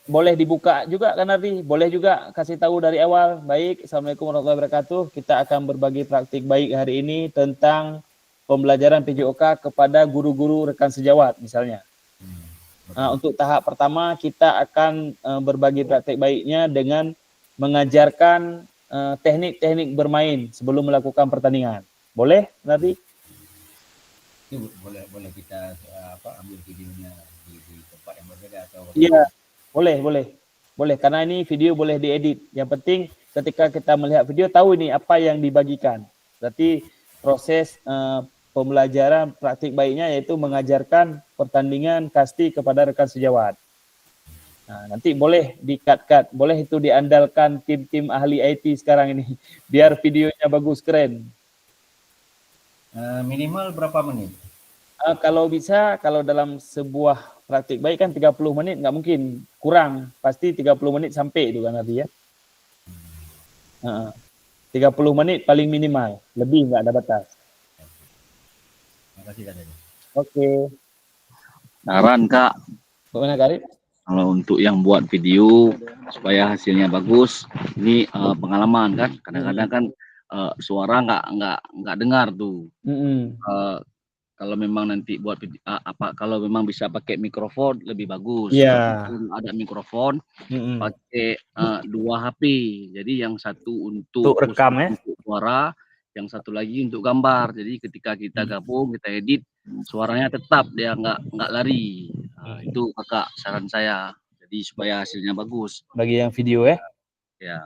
boleh dibuka juga kan Nardi. Boleh juga kasih tahu dari awal. Baik, Assalamualaikum warahmatullahi wabarakatuh. Kita akan berbagi praktik baik hari ini tentang pembelajaran PJOK kepada guru-guru rekan sejawat misalnya. Untuk tahap pertama kita akan berbagi praktik baiknya dengan mengajarkan teknik-teknik bermain sebelum melakukan pertandingan. Boleh nanti? Itu boleh kita ambil videonya di tempat yang berbeda atau? Iya, boleh karena ini video boleh diedit. Yang penting ketika kita melihat video tahu ini apa yang dibagikan. Berarti proses pembelajaran praktik baiknya yaitu mengajarkan pertandingan kasti kepada rekan sejawat. Nah, nanti boleh di-cut, boleh itu diandalkan tim-tim ahli IT sekarang ini, biar videonya bagus, keren. Minimal berapa menit? Kalau bisa, kalau dalam sebuah praktik baik kan 30 menit, nggak mungkin, kurang, pasti 30 menit sampai itu kan nanti ya. 30 menit paling minimal, lebih nggak ada batas. Oke. Saran Kak. Bagaimana Kak Arif? Kalau untuk yang buat video supaya hasilnya bagus, ini pengalaman kan. Kadang-kadang kan suara nggak dengar tuh. Kalau memang nanti buat video, kalau memang bisa pakai mikrofon lebih bagus. Ada mikrofon, pakai 2 HP. Jadi yang satu untuk rekam untuk suara, yang satu lagi untuk gambar. Jadi ketika kita gabung, kita edit, suaranya tetap dia nggak lari. Itu Kakak saran saya. Jadi supaya hasilnya bagus. Bagi yang video ya. Ya.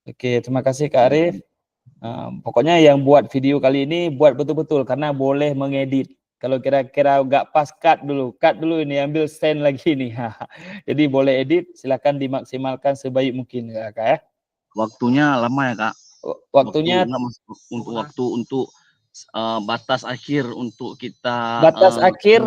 Oke, terima kasih Kak Arif. Pokoknya yang buat video kali ini buat betul-betul karena boleh mengedit. Kalau kira-kira nggak pas cut dulu ini, ambil stand lagi nih. Jadi boleh edit, silakan dimaksimalkan sebaik mungkin Kak ya. Waktunya lama ya Kak? Waktunya untuk batas akhir untuk kita akhir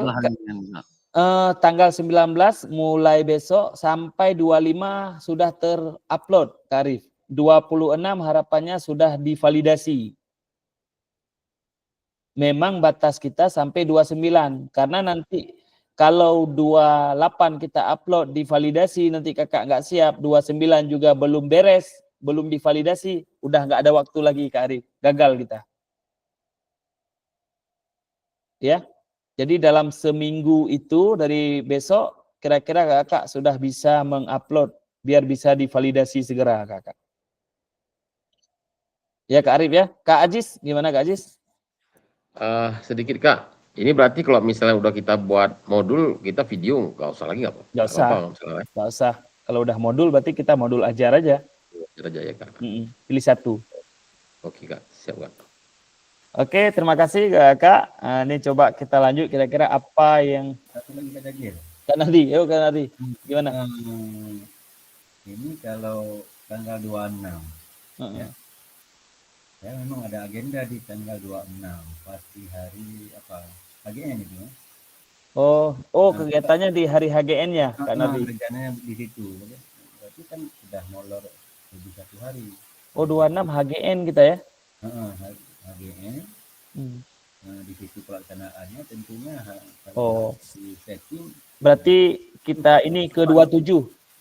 tanggal 19 mulai besok sampai 25 sudah terupload Kak Arif. 26 harapannya sudah divalidasi. Memang batas kita sampai 29 karena nanti kalau 28 kita upload divalidasi nanti kakak nggak siap, 29 juga belum beres, belum divalidasi, udah nggak ada waktu lagi Kak Arif, gagal kita. Ya, jadi dalam seminggu itu dari besok kira-kira kakak sudah bisa mengupload biar bisa divalidasi segera kakak. Ya Kak Arif ya. Kak Aziz, gimana Kak Aziz? Sedikit Kak, ini berarti kalau misalnya udah kita buat modul, kita video nggak usah lagi nggak apa? Nggak usah. Kalau udah modul berarti kita modul ajar aja. Ajar aja ya Kak. Pilih satu. Oke Kak, siap Kak. Oke, terima kasih Kak. Ini coba kita lanjut kira-kira apa yang satu lagi Kak Nadi, Kak Nadi, gimana? Ini kalau tanggal 26 ya. Saya memang ada agenda di tanggal 26 pasti hari apa paginya nih Kegiatannya di hari HGN ya, Kak Nardi? Rencananya di situ. Berarti kan sudah molor lebih 1 hari. 26 HGN kita ya? HGN. Di situ pelaksanaannya tentunya di setting. Berarti kita ini ke-27.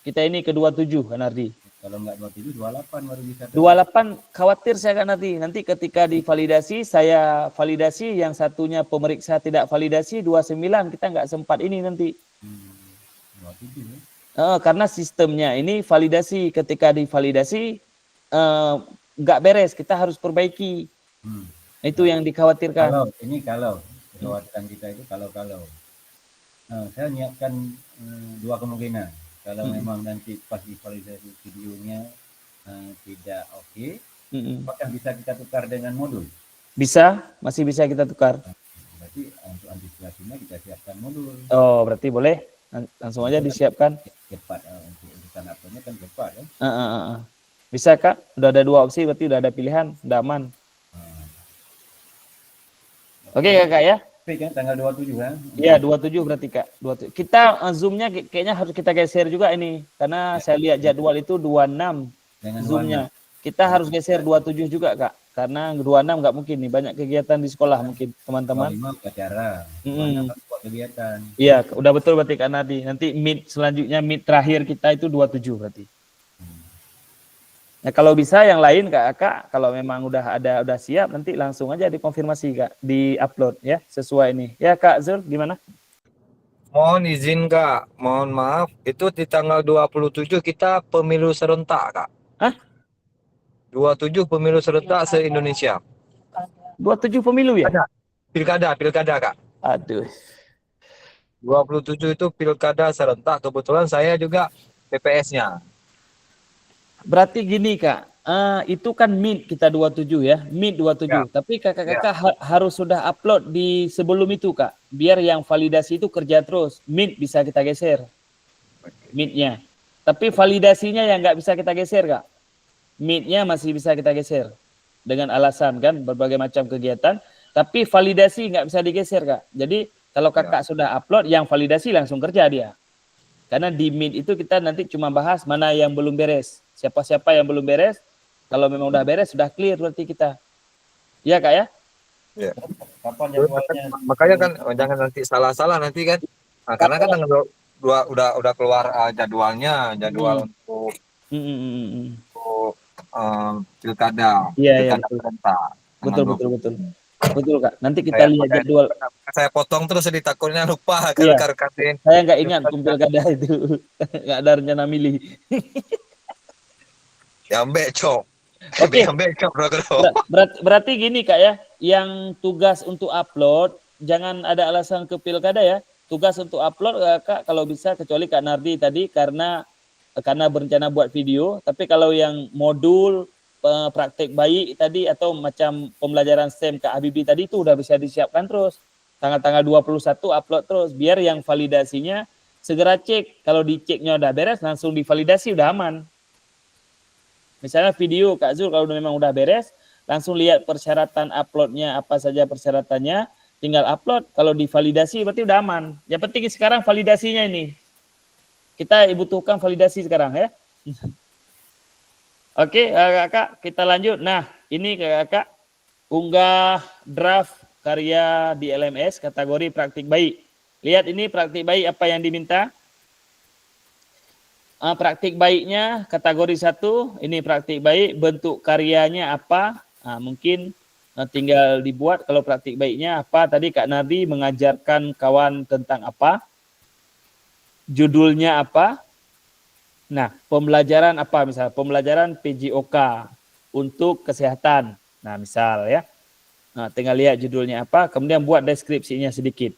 Kita ini ke-27, Kak Nardi. Kalau nggak 27, 28 baru bisa. 28 khawatir saya, Kak Nardi. Nanti ketika divalidasi, saya validasi, yang satunya pemeriksa tidak validasi, 29 kita nggak sempat ini nanti. 27 ya? Karena sistemnya ini validasi, ketika divalidasi nggak beres, kita harus perbaiki. Itu yang dikhawatirkan. Kalau kekhawatiran kita itu kalau saya menyiapkan 2 kemungkinan. Kalau memang nanti pas divalidasi videonya tidak oke, apakah bisa kita tukar dengan modul? Bisa, masih bisa kita tukar. Berarti untuk antisipasinya kita siapkan modul. Berarti boleh langsung aja disiapkan. Cepat untuk urusan uploadnya kan cepat kan? Bisa, Kak. Udah ada 2 opsi, berarti udah ada pilihan, udah aman. Oke, Kak ya. Kan tanggal 27 kan? Iya, 27 berarti, Kak. 27. Kita zoom-nya kayaknya harus kita geser juga ini. Karena saya lihat jadwal itu 26 zoom-nya. Kita harus geser 27 juga, Kak. Karena 26 nggak mungkin nih, banyak kegiatan di sekolah mungkin, teman-teman. 25 upacara. 26 buat kegiatan. Iya, udah betul berarti, Kak Nardi. Nanti meet selanjutnya, meet terakhir kita itu 27 berarti. Nah, kalau bisa yang lain Kak, kalau memang udah siap, nanti langsung aja dikonfirmasi, Kak, di-upload ya, sesuai ini. Ya, Kak Zul, gimana? Mohon izin, Kak. Mohon maaf, itu di tanggal 27 kita pemilu serentak, Kak. 27 pemilu serentak se-Indonesia. 27 pemilu ya? Pilkada, Kak. Aduh. 27 itu pilkada serentak, kebetulan saya juga PPS-nya. Berarti gini, Kak, itu kan meet kita 27 ya, meet 27. Tapi kakak-kakak harus sudah upload di sebelum itu, Kak. Biar yang validasi itu kerja terus. Meet bisa kita geser, meet-nya. Tapi validasinya yang nggak bisa kita geser, Kak. Meet-nya masih bisa kita geser. Dengan alasan kan berbagai macam kegiatan. Tapi validasi nggak bisa digeser, Kak. Jadi kalau kakak sudah upload, yang validasi langsung kerja dia. Karena di meet itu kita nanti cuma bahas mana yang belum beres. Siapa-siapa yang belum beres, kalau memang udah beres, sudah clear berarti kita. Iya, Kak ya? Iya. Kapan jadwalnya? Makanya kan jangan nanti salah-salah nanti kan. Nah, karena kan tanggal 2 udah keluar jadwalnya, untuk pilkada. Iya, Pilkada betul. Betul, Kak. Nanti kita lihat jadwal. Saya potong terus ditakutnya lupa Iya. rekan-rekan. Saya nggak ingat pilkada itu. Nggak ada rencana milih. Yang becok. Oke. Bro. Berarti gini, Kak ya. Yang tugas untuk upload, jangan ada alasan ke pilkada ya. Tugas untuk upload, Kak, kalau bisa, kecuali Kak Nardi tadi, karena berencana buat video. Tapi kalau yang modul, praktek bayi tadi, atau macam pembelajaran STEM Kak Habibie tadi, itu udah bisa disiapkan terus. Tanggal 21 upload terus. Biar yang validasinya segera cek. Kalau diceknya udah beres, langsung divalidasi, udah aman. Misalnya video Kak Zul kalau memang udah beres, langsung lihat persyaratan uploadnya, apa saja persyaratannya, tinggal upload. Kalau divalidasi berarti udah aman. Yang penting sekarang validasinya ini. Kita butuhkan validasi sekarang ya. Oke, Kakak, kita lanjut. Nah, ini Kakak unggah draft karya di LMS kategori praktik bayi. Lihat ini praktik bayi apa yang diminta. Praktik baiknya kategori 1, ini praktik baik, bentuk karyanya apa, mungkin tinggal dibuat. Kalau praktik baiknya apa, tadi Kak Nardi mengajarkan kawan tentang apa, judulnya apa, nah pembelajaran apa, misalnya pembelajaran PJOK untuk kesehatan, nah misal ya, tinggal lihat judulnya apa, kemudian buat deskripsinya sedikit,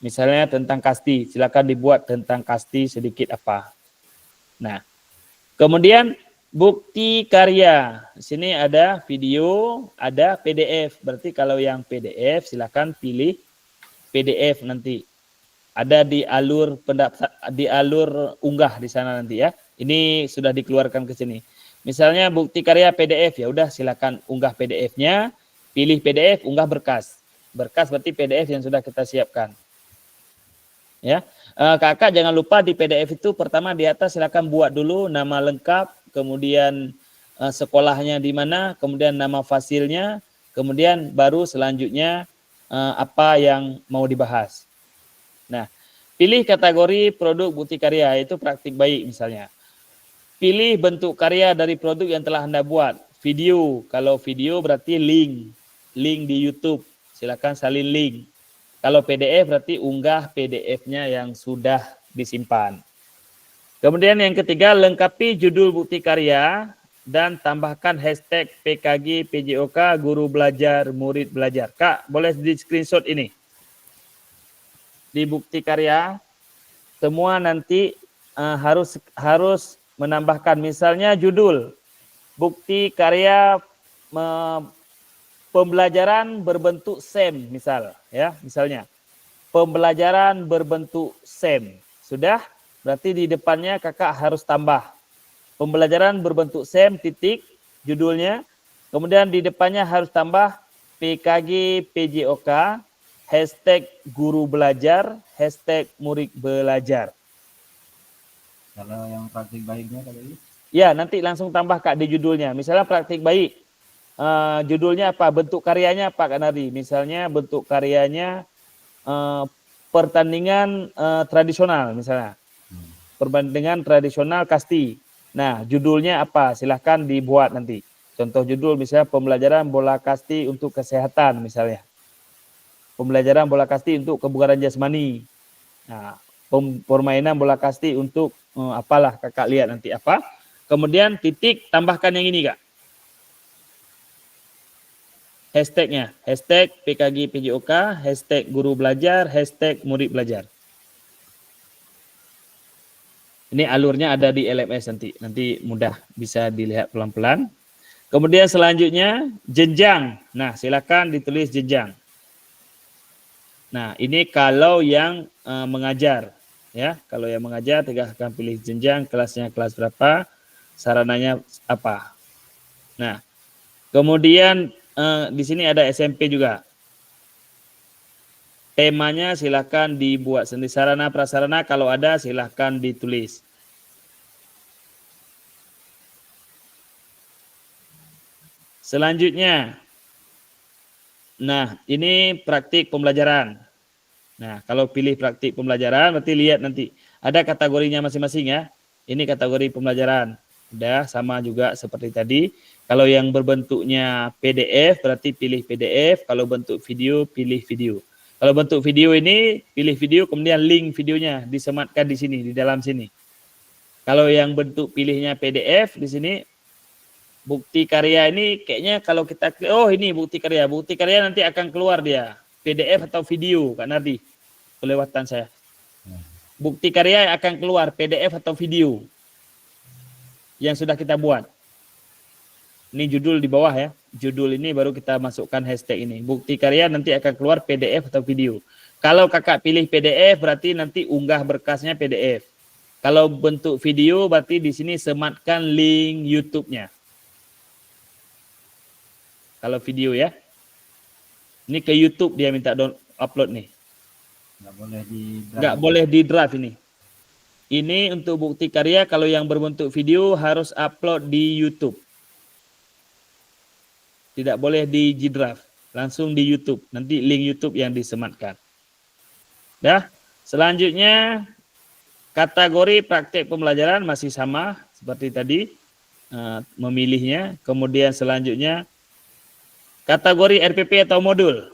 misalnya tentang kasti, silakan dibuat tentang kasti sedikit apa. Nah, kemudian bukti karya. Di sini ada video, ada PDF. Berarti kalau yang PDF silakan pilih PDF nanti. Ada di alur unggah di sana nanti ya. Ini sudah dikeluarkan ke sini. Misalnya bukti karya PDF, ya udah silakan unggah PDF-nya, pilih PDF, unggah berkas. Berkas berarti PDF yang sudah kita siapkan. Ya, kakak jangan lupa di PDF itu pertama di atas silakan buat dulu nama lengkap, kemudian sekolahnya di mana, kemudian nama fasilnya, kemudian baru selanjutnya apa yang mau dibahas. Nah, pilih kategori produk bukti karya, itu praktik baik misalnya. Pilih bentuk karya dari produk yang telah Anda buat. Video, kalau video berarti link di YouTube, silakan salin link. Kalau PDF berarti unggah PDF-nya yang sudah disimpan. Kemudian yang ketiga, lengkapi judul bukti karya dan tambahkan hashtag PKG PJOK guru belajar murid belajar. Kak, boleh di screenshot ini. Di bukti karya semua nanti harus menambahkan misalnya judul bukti karya pembelajaran berbentuk SEM misal ya, misalnya pembelajaran berbentuk SEM. Sudah? Berarti di depannya kakak harus tambah pembelajaran berbentuk SEM titik judulnya. Kemudian di depannya harus tambah PKG PJOK hashtag guru belajar, hashtag murid belajar. Kalau yang praktik baiknya kalau ini? Ya, nanti langsung tambah Kak di judulnya. Misalnya praktik baik. Judulnya apa? Bentuk karyanya apa Kak Nardi? Misalnya bentuk karyanya pertandingan tradisional misalnya. Pertandingan tradisional kasti. Nah, judulnya apa? Silahkan dibuat nanti. Contoh judul misalnya pembelajaran bola kasti untuk kesehatan misalnya. Pembelajaran bola kasti untuk kebugaran jasmani. Nah, permainan bola kasti untuk apalah kakak lihat nanti apa. Kemudian titik tambahkan yang ini Kak. Hashtagnya, hashtag PKG PJOK, hashtag guru belajar, hashtag murid belajar. Ini alurnya ada di LMS nanti mudah bisa dilihat pelan-pelan. Kemudian selanjutnya jenjang. Nah, silakan ditulis jenjang. Nah, ini kalau yang mengajar ya, kalau yang mengajar akan pilih jenjang, kelasnya kelas berapa, sarananya apa. Nah, kemudian di sini ada SMP juga. Temanya silakan dibuat sendiri, sarana prasarana kalau ada silakan ditulis. Selanjutnya, nah ini praktik pembelajaran. Nah, kalau pilih praktik pembelajaran, berarti lihat nanti ada kategorinya masing-masing ya. Ini kategori pembelajaran. Udah sama juga seperti tadi. Kalau yang berbentuknya PDF, berarti pilih PDF. Kalau bentuk video, pilih video. Kalau bentuk video ini, pilih video, kemudian link videonya disematkan di sini, di dalam sini. Kalau yang bentuk pilihnya PDF, di sini bukti karya ini kayaknya kalau kita klik, oh ini bukti karya nanti akan keluar dia. PDF atau video, Kak Nardi. Kelewatan saya. Bukti karya akan keluar PDF atau video yang sudah kita buat. Ini judul di bawah ya. Judul ini baru kita masukkan hashtag ini. Bukti karya nanti akan keluar PDF atau video. Kalau kakak pilih PDF berarti nanti unggah berkasnya PDF. Kalau bentuk video berarti di sini sematkan link YouTube-nya. Kalau video ya. Ini ke YouTube dia minta upload nih. Nggak boleh di drive ini. Ini untuk bukti karya kalau yang berbentuk video harus upload di YouTube. Tidak boleh di G-Drive. Langsung di YouTube. Nanti link YouTube yang disematkan. Dah. Selanjutnya kategori praktek pembelajaran masih sama seperti tadi. Memilihnya. Kemudian selanjutnya kategori RPP atau modul.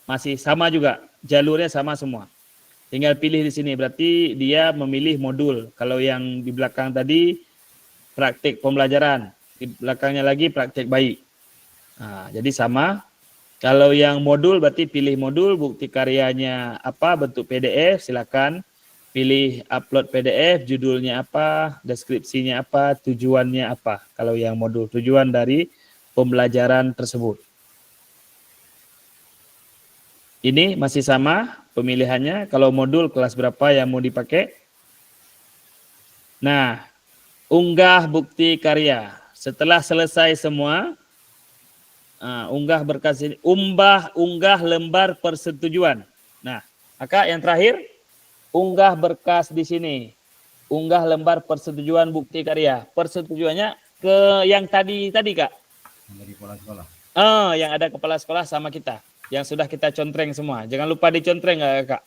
Masih sama juga. Jalurnya sama semua. Tinggal pilih di sini. Berarti dia memilih modul. Kalau yang di belakang tadi praktik pembelajaran. Di belakangnya lagi praktik baik. Nah, jadi sama. Kalau yang modul berarti pilih modul. Bukti karyanya apa, bentuk PDF. Silakan pilih upload PDF. Judulnya apa, deskripsinya apa, tujuannya apa. Kalau yang modul. Tujuan dari pembelajaran tersebut. Ini masih sama pemilihannya. Kalau modul kelas berapa yang mau dipakai. Nah, unggah bukti karya. Setelah selesai semua, unggah berkas ini. Unggah lembar persetujuan. Nah, Kakak yang terakhir, unggah berkas di sini. Unggah lembar persetujuan bukti karya. Persetujuannya ke yang tadi Kak. Dari kepala sekolah. Yang ada kepala sekolah sama kita. Yang sudah kita contreng semua. Jangan lupa dicontreng Kak.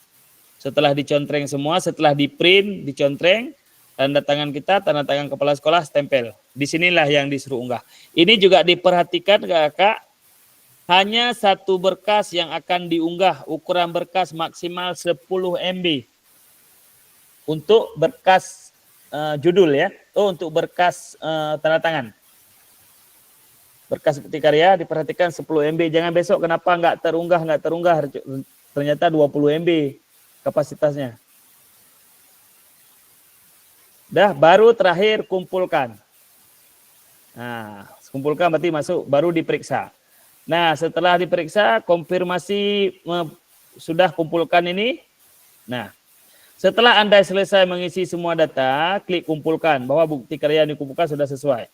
Setelah dicontreng semua, setelah di print, dicontreng, tanda tangan kita, tanda tangan kepala sekolah, stempel. Disinilah yang disuruh unggah. Ini juga diperhatikan Kak. Hanya satu berkas yang akan diunggah. Ukuran berkas maksimal 10 MB. Untuk berkas judul ya. Untuk berkas tanda tangan. Berkas bukti karya diperhatikan 10 MB. Jangan besok kenapa nggak terunggah. Ternyata 20 MB kapasitasnya. Dah, baru terakhir kumpulkan. Nah, kumpulkan berarti masuk, baru diperiksa. Nah, setelah diperiksa, konfirmasi sudah kumpulkan ini. Nah, setelah Anda selesai mengisi semua data, klik kumpulkan bahwa bukti karya yang dikumpulkan sudah sesuai.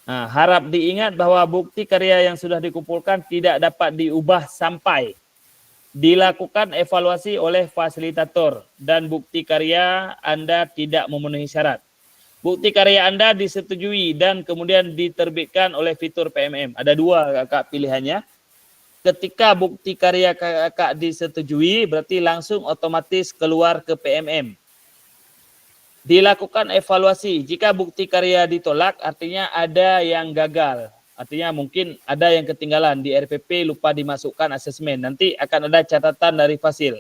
Nah, harap diingat bahwa bukti karya yang sudah dikumpulkan tidak dapat diubah sampai dilakukan evaluasi oleh fasilitator dan bukti karya Anda tidak memenuhi syarat. Bukti karya Anda disetujui dan kemudian diterbitkan oleh fitur PMM. Ada dua Kakak pilihannya. Ketika bukti karya Kakak disetujui, berarti langsung otomatis keluar ke PMM. Dilakukan evaluasi. Jika bukti karya ditolak, artinya ada yang gagal. Artinya mungkin ada yang ketinggalan di RPP, lupa dimasukkan asesmen. Nanti akan ada catatan dari Fasil.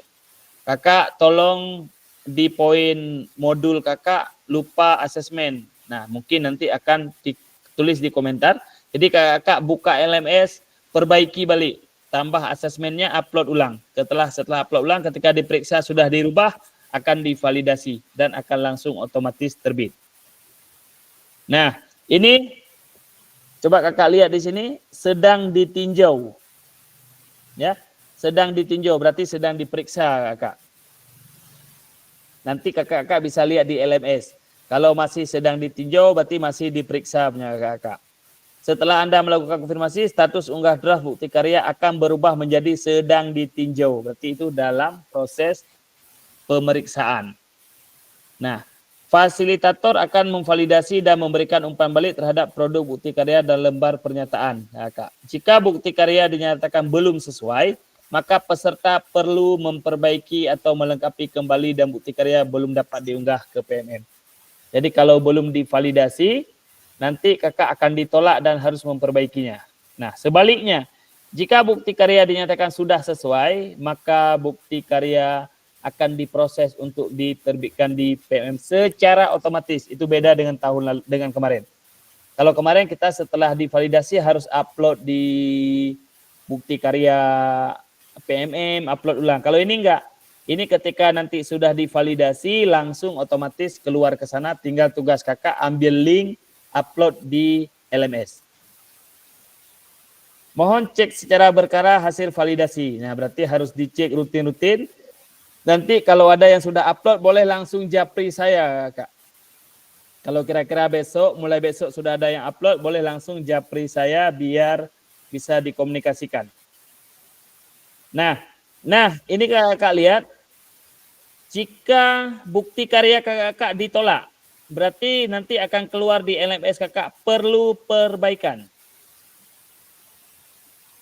Kakak tolong di poin modul kakak lupa asesmen. Nah, mungkin nanti akan ditulis di komentar. Jadi kakak buka LMS, perbaiki balik. Tambah asesmennya, upload ulang. Setelah upload ulang, ketika diperiksa sudah dirubah, akan divalidasi dan akan langsung otomatis terbit. Nah, ini coba kakak lihat di sini sedang ditinjau. Ya, sedang ditinjau berarti sedang diperiksa kakak. Nanti kakak bisa lihat di LMS. Kalau masih sedang ditinjau berarti masih diperiksa punya kakak. Setelah Anda melakukan konfirmasi, status unggah draft bukti karya akan berubah menjadi sedang ditinjau. Berarti itu dalam proses pemeriksaan. Nah, fasilitator akan memvalidasi dan memberikan umpan balik terhadap produk bukti karya dan lembar pernyataan. Nah, Kak. Jika bukti karya dinyatakan belum sesuai, maka peserta perlu memperbaiki atau melengkapi kembali dan bukti karya belum dapat diunggah ke PMM. Jadi kalau belum divalidasi, nanti kakak akan ditolak dan harus memperbaikinya. Nah, sebaliknya, jika bukti karya dinyatakan sudah sesuai, maka bukti karya akan diproses untuk diterbitkan di PMM secara otomatis. Itu beda dengan tahun lalu, dengan kemarin. Kalau kemarin kita setelah divalidasi harus upload di bukti karya PMM, upload ulang. Kalau ini enggak. Ini ketika nanti sudah divalidasi langsung otomatis keluar ke sana, tinggal tugas kakak ambil link, upload di LMS. Mohon cek secara berkala hasil validasi. Nah, berarti harus dicek rutin-rutin. Nanti kalau ada yang sudah upload boleh langsung japri saya, Kak. Kalau kira-kira besok, mulai besok sudah ada yang upload, boleh langsung japri saya biar bisa dikomunikasikan. Nah ini kakak lihat, jika bukti karya kakak ditolak, berarti nanti akan keluar di LMS kakak perlu perbaikan.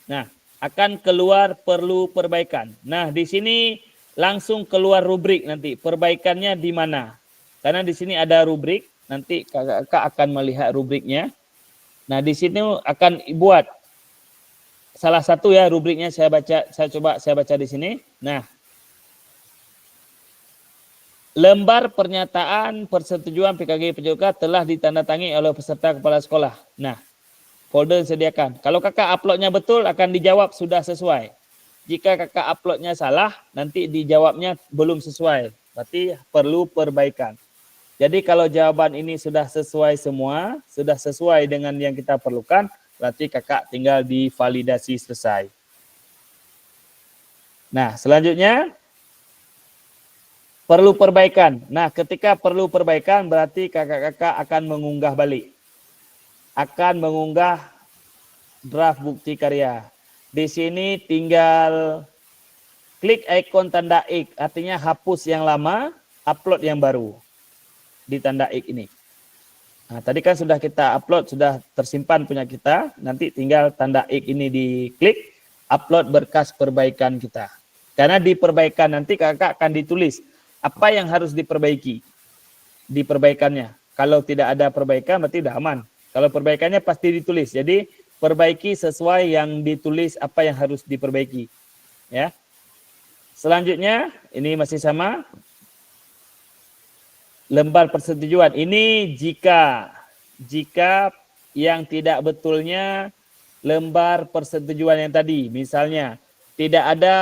Nah, akan keluar perlu perbaikan. Nah, di sini langsung keluar rubrik nanti perbaikannya di mana. Karena di sini ada rubrik, nanti kakak akan melihat rubriknya. Nah, di sini akan buat salah satu ya rubriknya saya baca di sini. Nah, lembar pernyataan persetujuan PKG PJOK telah ditandatangani oleh peserta kepala sekolah. Nah, folder disediakan. Kalau kakak uploadnya betul akan dijawab sudah sesuai. Jika kakak uploadnya salah, nanti dijawabnya belum sesuai. Berarti perlu perbaikan. Jadi kalau jawaban ini sudah sesuai semua, sudah sesuai dengan yang kita perlukan, berarti kakak tinggal divalidasi selesai. Nah, selanjutnya perlu perbaikan. Nah, ketika perlu perbaikan berarti kakak-kakak akan mengunggah balik. Akan mengunggah draft bukti karya. Di sini tinggal klik ikon tanda X, artinya hapus yang lama, upload yang baru di tanda X ini. Nah, tadi kan sudah kita upload, sudah tersimpan punya kita, nanti tinggal tanda X ini diklik, upload berkas perbaikan kita. Karena di perbaikan nanti kakak akan ditulis apa yang harus diperbaiki di perbaikannya. Kalau tidak ada perbaikan berarti sudah aman. Kalau perbaikannya pasti ditulis. Jadi perbaiki sesuai yang ditulis apa yang harus diperbaiki. Ya. Selanjutnya ini masih sama. Lembar persetujuan. Ini jika yang tidak betulnya lembar persetujuan yang tadi. Misalnya tidak ada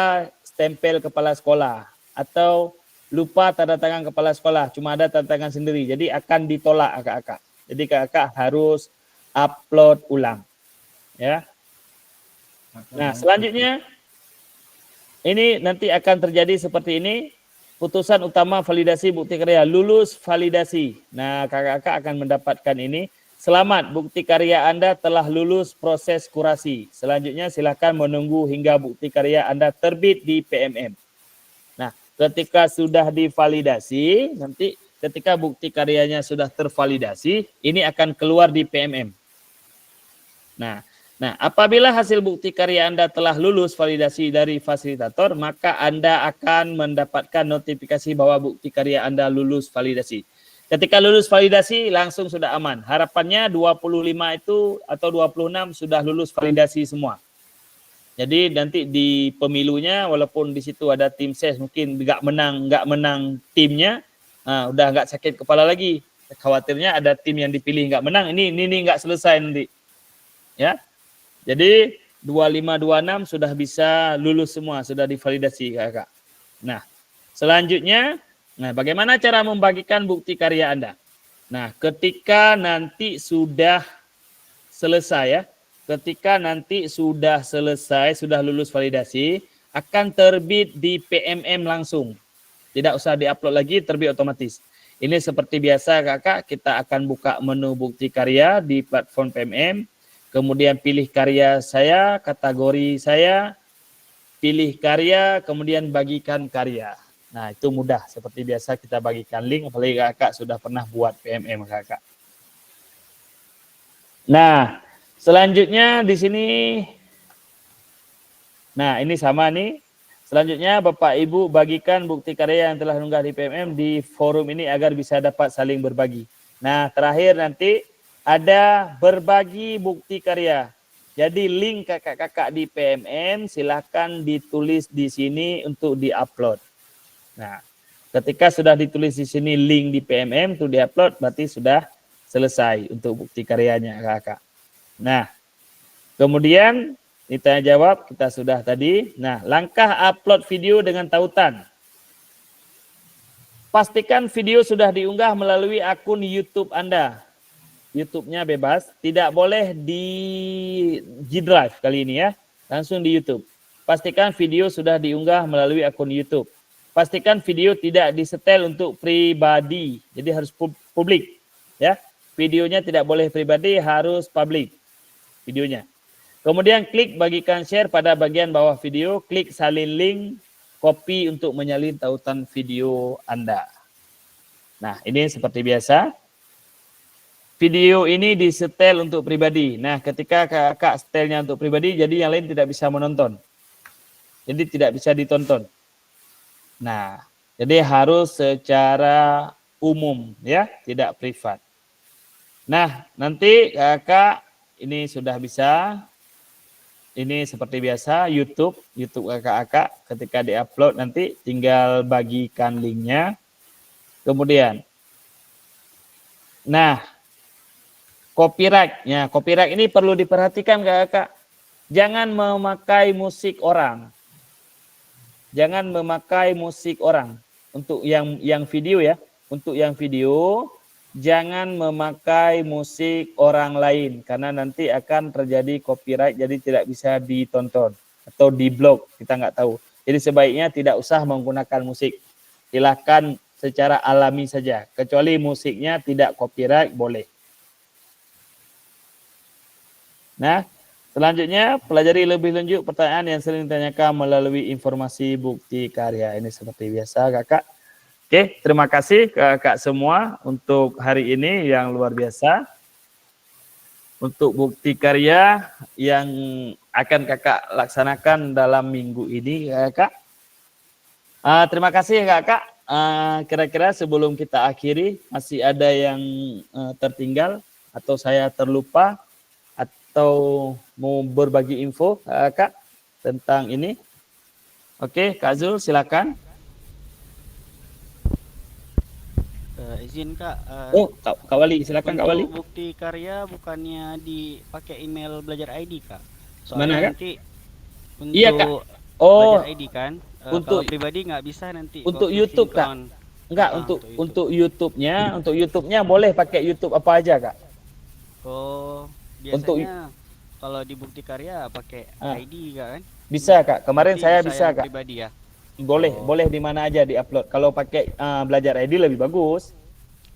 stempel kepala sekolah atau lupa tanda tangan kepala sekolah, cuma ada tanda tangan sendiri. Jadi akan ditolak kakak. Jadi kakak harus upload ulang. Ya. Nah, selanjutnya ini nanti akan terjadi seperti ini. Putusan utama validasi bukti karya lulus validasi. Nah, kakak-kakak akan mendapatkan ini. Selamat, bukti karya Anda telah lulus proses kurasi. Selanjutnya silakan menunggu hingga bukti karya Anda terbit di PMM. Nah, ketika sudah divalidasi, nanti ketika bukti karyanya sudah tervalidasi, ini akan keluar di PMM. Nah, apabila hasil bukti karya Anda telah lulus validasi dari fasilitator, maka Anda akan mendapatkan notifikasi bahwa bukti karya Anda lulus validasi. Ketika lulus validasi, langsung sudah aman. Harapannya 25 itu atau 26 sudah lulus validasi semua. Jadi nanti di pemilunya, walaupun di situ ada tim ses, mungkin nggak menang timnya, udah nggak sakit kepala lagi. Khawatirnya ada tim yang dipilih nggak menang, ini nggak selesai nanti. Ya. Jadi 2526 sudah bisa lulus semua, sudah divalidasi kakak. Nah, selanjutnya, bagaimana cara membagikan bukti karya Anda? Nah, ketika nanti sudah selesai ya, ketika nanti sudah selesai, sudah lulus validasi, akan terbit di PMM langsung. Tidak usah diupload lagi, terbit otomatis. Ini seperti biasa kakak, kita akan buka menu bukti karya di platform PMM. Kemudian pilih karya saya, kategori saya, pilih karya, kemudian bagikan karya. Nah, itu mudah. Seperti biasa kita bagikan link, apalagi kakak sudah pernah buat PMM kakak. Nah, selanjutnya di sini, nah ini sama nih. Selanjutnya Bapak Ibu bagikan bukti karya yang telah diunggah di PMM di forum ini agar bisa dapat saling berbagi. Nah, terakhir nanti ada berbagi bukti karya. Jadi link kakak-kakak di PMM silahkan ditulis di sini untuk diupload. Nah, ketika sudah ditulis di sini link di PMM untuk diupload, berarti sudah selesai untuk bukti karyanya kakak. Nah, kemudian ditanya jawab kita sudah tadi. Nah, langkah upload video dengan tautan. Pastikan video sudah diunggah melalui akun YouTube Anda. YouTube-nya bebas, tidak boleh di G Drive kali ini ya, langsung di YouTube. Pastikan video sudah diunggah melalui akun YouTube. Pastikan video tidak disetel untuk pribadi, jadi harus publik ya. Videonya tidak boleh pribadi, harus publik videonya. Kemudian klik bagikan share pada bagian bawah video, klik salin link, copy untuk menyalin tautan video Anda. Nah, ini seperti biasa. Video ini disetel untuk pribadi. Nah, ketika kakak setelnya untuk pribadi, jadi yang lain tidak bisa menonton. Jadi tidak bisa ditonton. Nah, jadi harus secara umum ya, tidak privat. Nah, nanti kakak ini sudah bisa. Ini seperti biasa YouTube kakak-kakak ketika diupload nanti tinggal bagikan linknya. Kemudian, nah, copyright. Ya, copyright ini perlu diperhatikan kakak. Jangan memakai musik orang. Jangan memakai musik orang. Untuk yang video ya. Untuk yang video, jangan memakai musik orang lain. Karena nanti akan terjadi copyright, jadi tidak bisa ditonton. Atau di-blok, kita nggak tahu. Jadi sebaiknya tidak usah menggunakan musik. Silakan secara alami saja. Kecuali musiknya tidak copyright, boleh. Nah, Selanjutnya, pelajari lebih lanjut pertanyaan yang sering ditanyakan melalui informasi bukti karya. Ini seperti biasa, Kakak. Oke, terima kasih Kakak semua untuk hari ini yang luar biasa. Untuk bukti karya yang akan Kakak laksanakan dalam minggu ini, Kakak. Terima kasih, Kakak. Kira-kira sebelum kita akhiri, masih ada yang tertinggal atau saya terlupa atau mau berbagi info, Kak, tentang ini? Oke, Kak Zul, silakan. Izin Kak. Kak Wali, silakan Kak Wali. Bukti karya bukannya dipakai email belajar ID Kak? Mana, Kak? Nanti untuk Iya, Kak. Oh, belajar ID kan? untuk kalau pribadi nggak bisa nanti. untuk YouTube, Kak. Enggak, untuk YouTube-nya boleh pakai YouTube apa aja, Kak. Oh, biasanya kalau di bukti karya pakai ID kan? Bisa, Kak. Kemarin saya bisa, Kak. Pribadi ya. Boleh di mana aja di-upload. Kalau pakai belajar ID lebih bagus.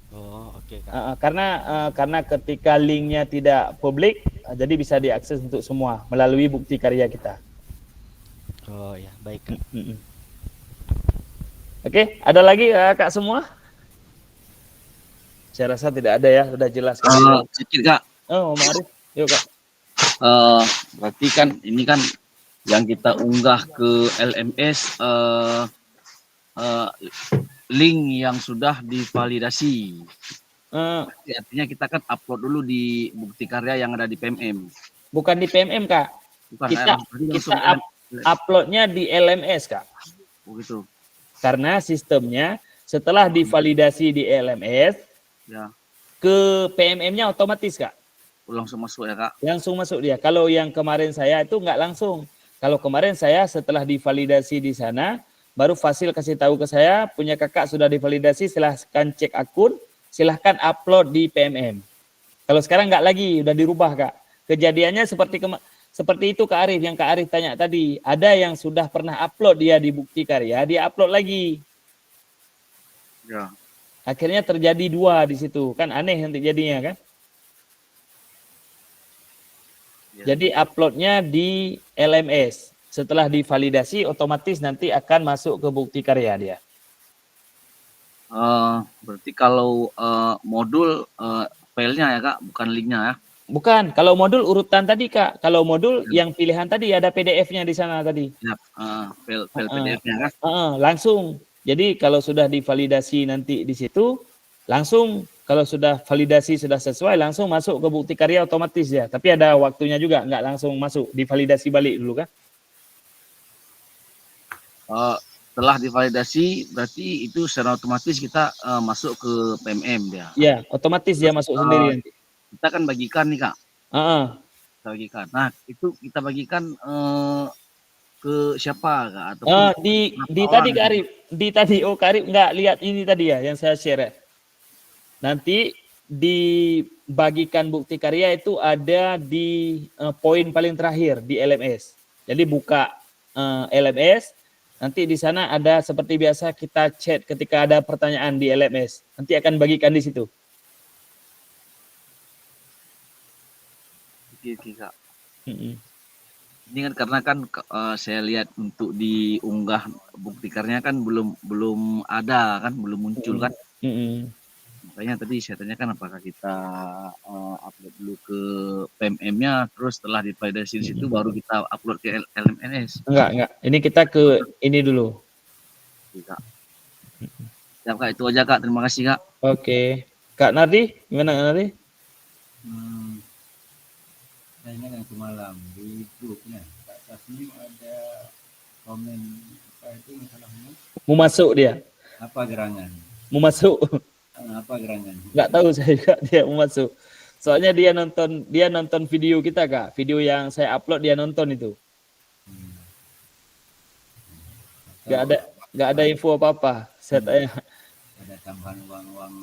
Oh, oke, Kak. Karena ketika linknya tidak publik, jadi bisa diakses untuk semua melalui bukti karya kita. Oh ya, baik, Kak. Oke, ada lagi Kak semua? Saya rasa tidak ada ya, sudah jelas. Sedikit Kak. Oh, Arif, yuk Kak. Berarti kan ini kan yang kita unggah ke LMS link yang sudah divalidasi. Artinya kita kan upload dulu di bukti karya yang ada di PMM. Bukan di PMM, Kak. Bukan, kita uploadnya di LMS, Kak. Oh gitu. Karena sistemnya setelah divalidasi di LMS, ya, ke PMM-nya otomatis, Kak. Langsung masuk ya, Kak? Langsung masuk dia. Kalau yang kemarin saya itu nggak langsung. Kalau kemarin saya setelah divalidasi di sana, baru Fasil kasih tahu ke saya, punya kakak sudah divalidasi, silahkan cek akun, silahkan upload di PMM. Kalau sekarang nggak lagi, udah dirubah, Kak. Kejadiannya seperti itu Kak Arif, yang Kak Arif tanya tadi. Ada yang sudah pernah upload dia di bukti karya, dia upload lagi. Ya. Akhirnya terjadi dua di situ. Kan aneh nanti jadinya kan. Ya. Jadi uploadnya di LMS. Setelah divalidasi, otomatis nanti akan masuk ke bukti karya dia. Berarti kalau modul filenya ya Kak, bukan linknya ya? Bukan, kalau modul urutan tadi Kak. Kalau modul yang pilihan tadi ada PDF-nya di sana tadi. Ya, file PDF-nya kan? Langsung. Jadi kalau sudah divalidasi nanti di situ, langsung kalau sudah validasi sudah sesuai, langsung masuk ke bukti karya otomatis ya. Tapi ada waktunya juga, nggak langsung masuk, divalidasi balik dulu kan? Setelah divalidasi, berarti itu secara otomatis kita masuk ke PMM dia. Iya, otomatis dia masuk sendiri nanti. Kita kan bagikan nih Kak. Kita bagikan. Nah, itu kita bagikan ke siapa Kak? Atau di tadi Kak Arif, Kak Arif nggak lihat ini tadi ya yang saya share. Nanti dibagikan bukti karya itu ada di poin paling terakhir di LMS. Jadi buka LMS, nanti di sana ada seperti biasa kita chat ketika ada pertanyaan di LMS. Nanti akan bagikan di situ. Oke Kak. Ini kan karena kan saya lihat untuk diunggah bukti karyanya kan belum ada kan, belum muncul kan. Makanya tadi saya tanyakan apakah kita upload dulu ke PMM-nya, terus setelah divalidasi di situ baru kita upload ke LMS. Enggak. Ini kita ke ini dulu. Kak. Ya Kak, itu aja Kak. Terima kasih Kak. Oke. Kak Nardi, gimana Kak Nardi? Saya ingat yang semalam di grupnya Kak Tasnim ada komen apa itu masalahnya? Mau masuk dia? Apa gerangan? Mau masuk? Apa gerangan? Nggak tahu saya juga dia mau masuk. Soalnya dia nonton video kita Kak, video yang saya upload dia nonton itu. Nggak ada info apa-apa. Saya tanya. Ada tambahan uang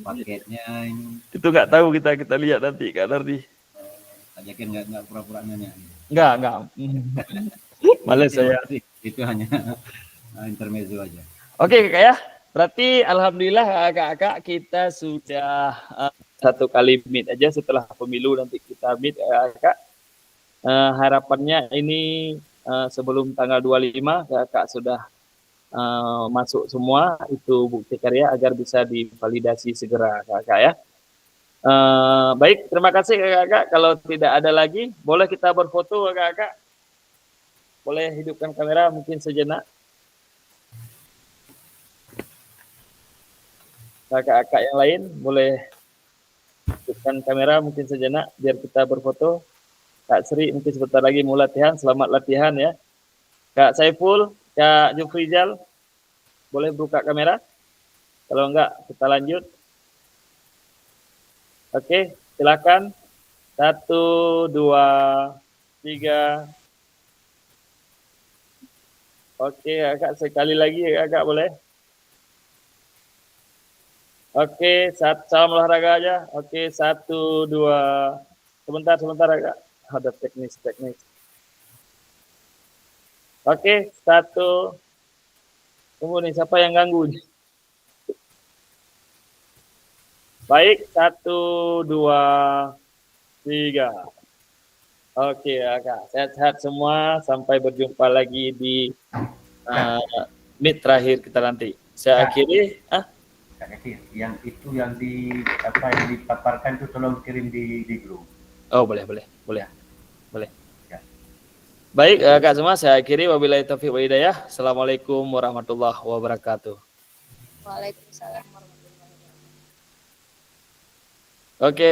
paketnya ini. Itu nggak tahu kita lihat nanti Kak Nardi. Ajakin nggak pura-pura nanya. Nggak. Males saya. Itu hanya intermezzo aja. Oke Kak ya. Berarti alhamdulillah Kakak kita sudah satu kali meet aja setelah pemilu nanti kita meet Kak. Harapannya ini sebelum tanggal 25 Kak sudah masuk semua itu bukti karya agar bisa divalidasi segera Kak ya. Baik, terima kasih Kakak. Kalau tidak ada lagi, boleh kita berfoto Kakak. Boleh hidupkan kamera mungkin sejenak. Kakak-kakak yang lain boleh hidupkan kamera mungkin sejenak biar kita berfoto. Kak Sri mungkin sebentar lagi mau latihan. Selamat latihan ya. Kak Saiful, Kak Jufrizal, boleh buka kamera? Kalau enggak, kita lanjut. Oke, silakan. 1, 2, 3. Oke, Kakak sekali lagi Kakak boleh. Oke, salam olahraga aja. Oke, 1, 2. Sebentar Kakak. Ada teknis. Oke, 1. Tunggu nih, siapa yang ganggu nih? Baik, 1, 2, 3. Oke, Kakak. Sehat-sehat semua. Sampai berjumpa lagi di meet terakhir kita nanti. Saya akhiri. Yang dipaparkan itu tolong kirim di grup. Oh, boleh. Ya. Baik, Kak semua, saya akhiri. Wabillahi taufiq wa hidayah. Assalamualaikum warahmatullahi wabarakatuh. Waalaikumsalam warahmatullahi wabarakatuh. Oke.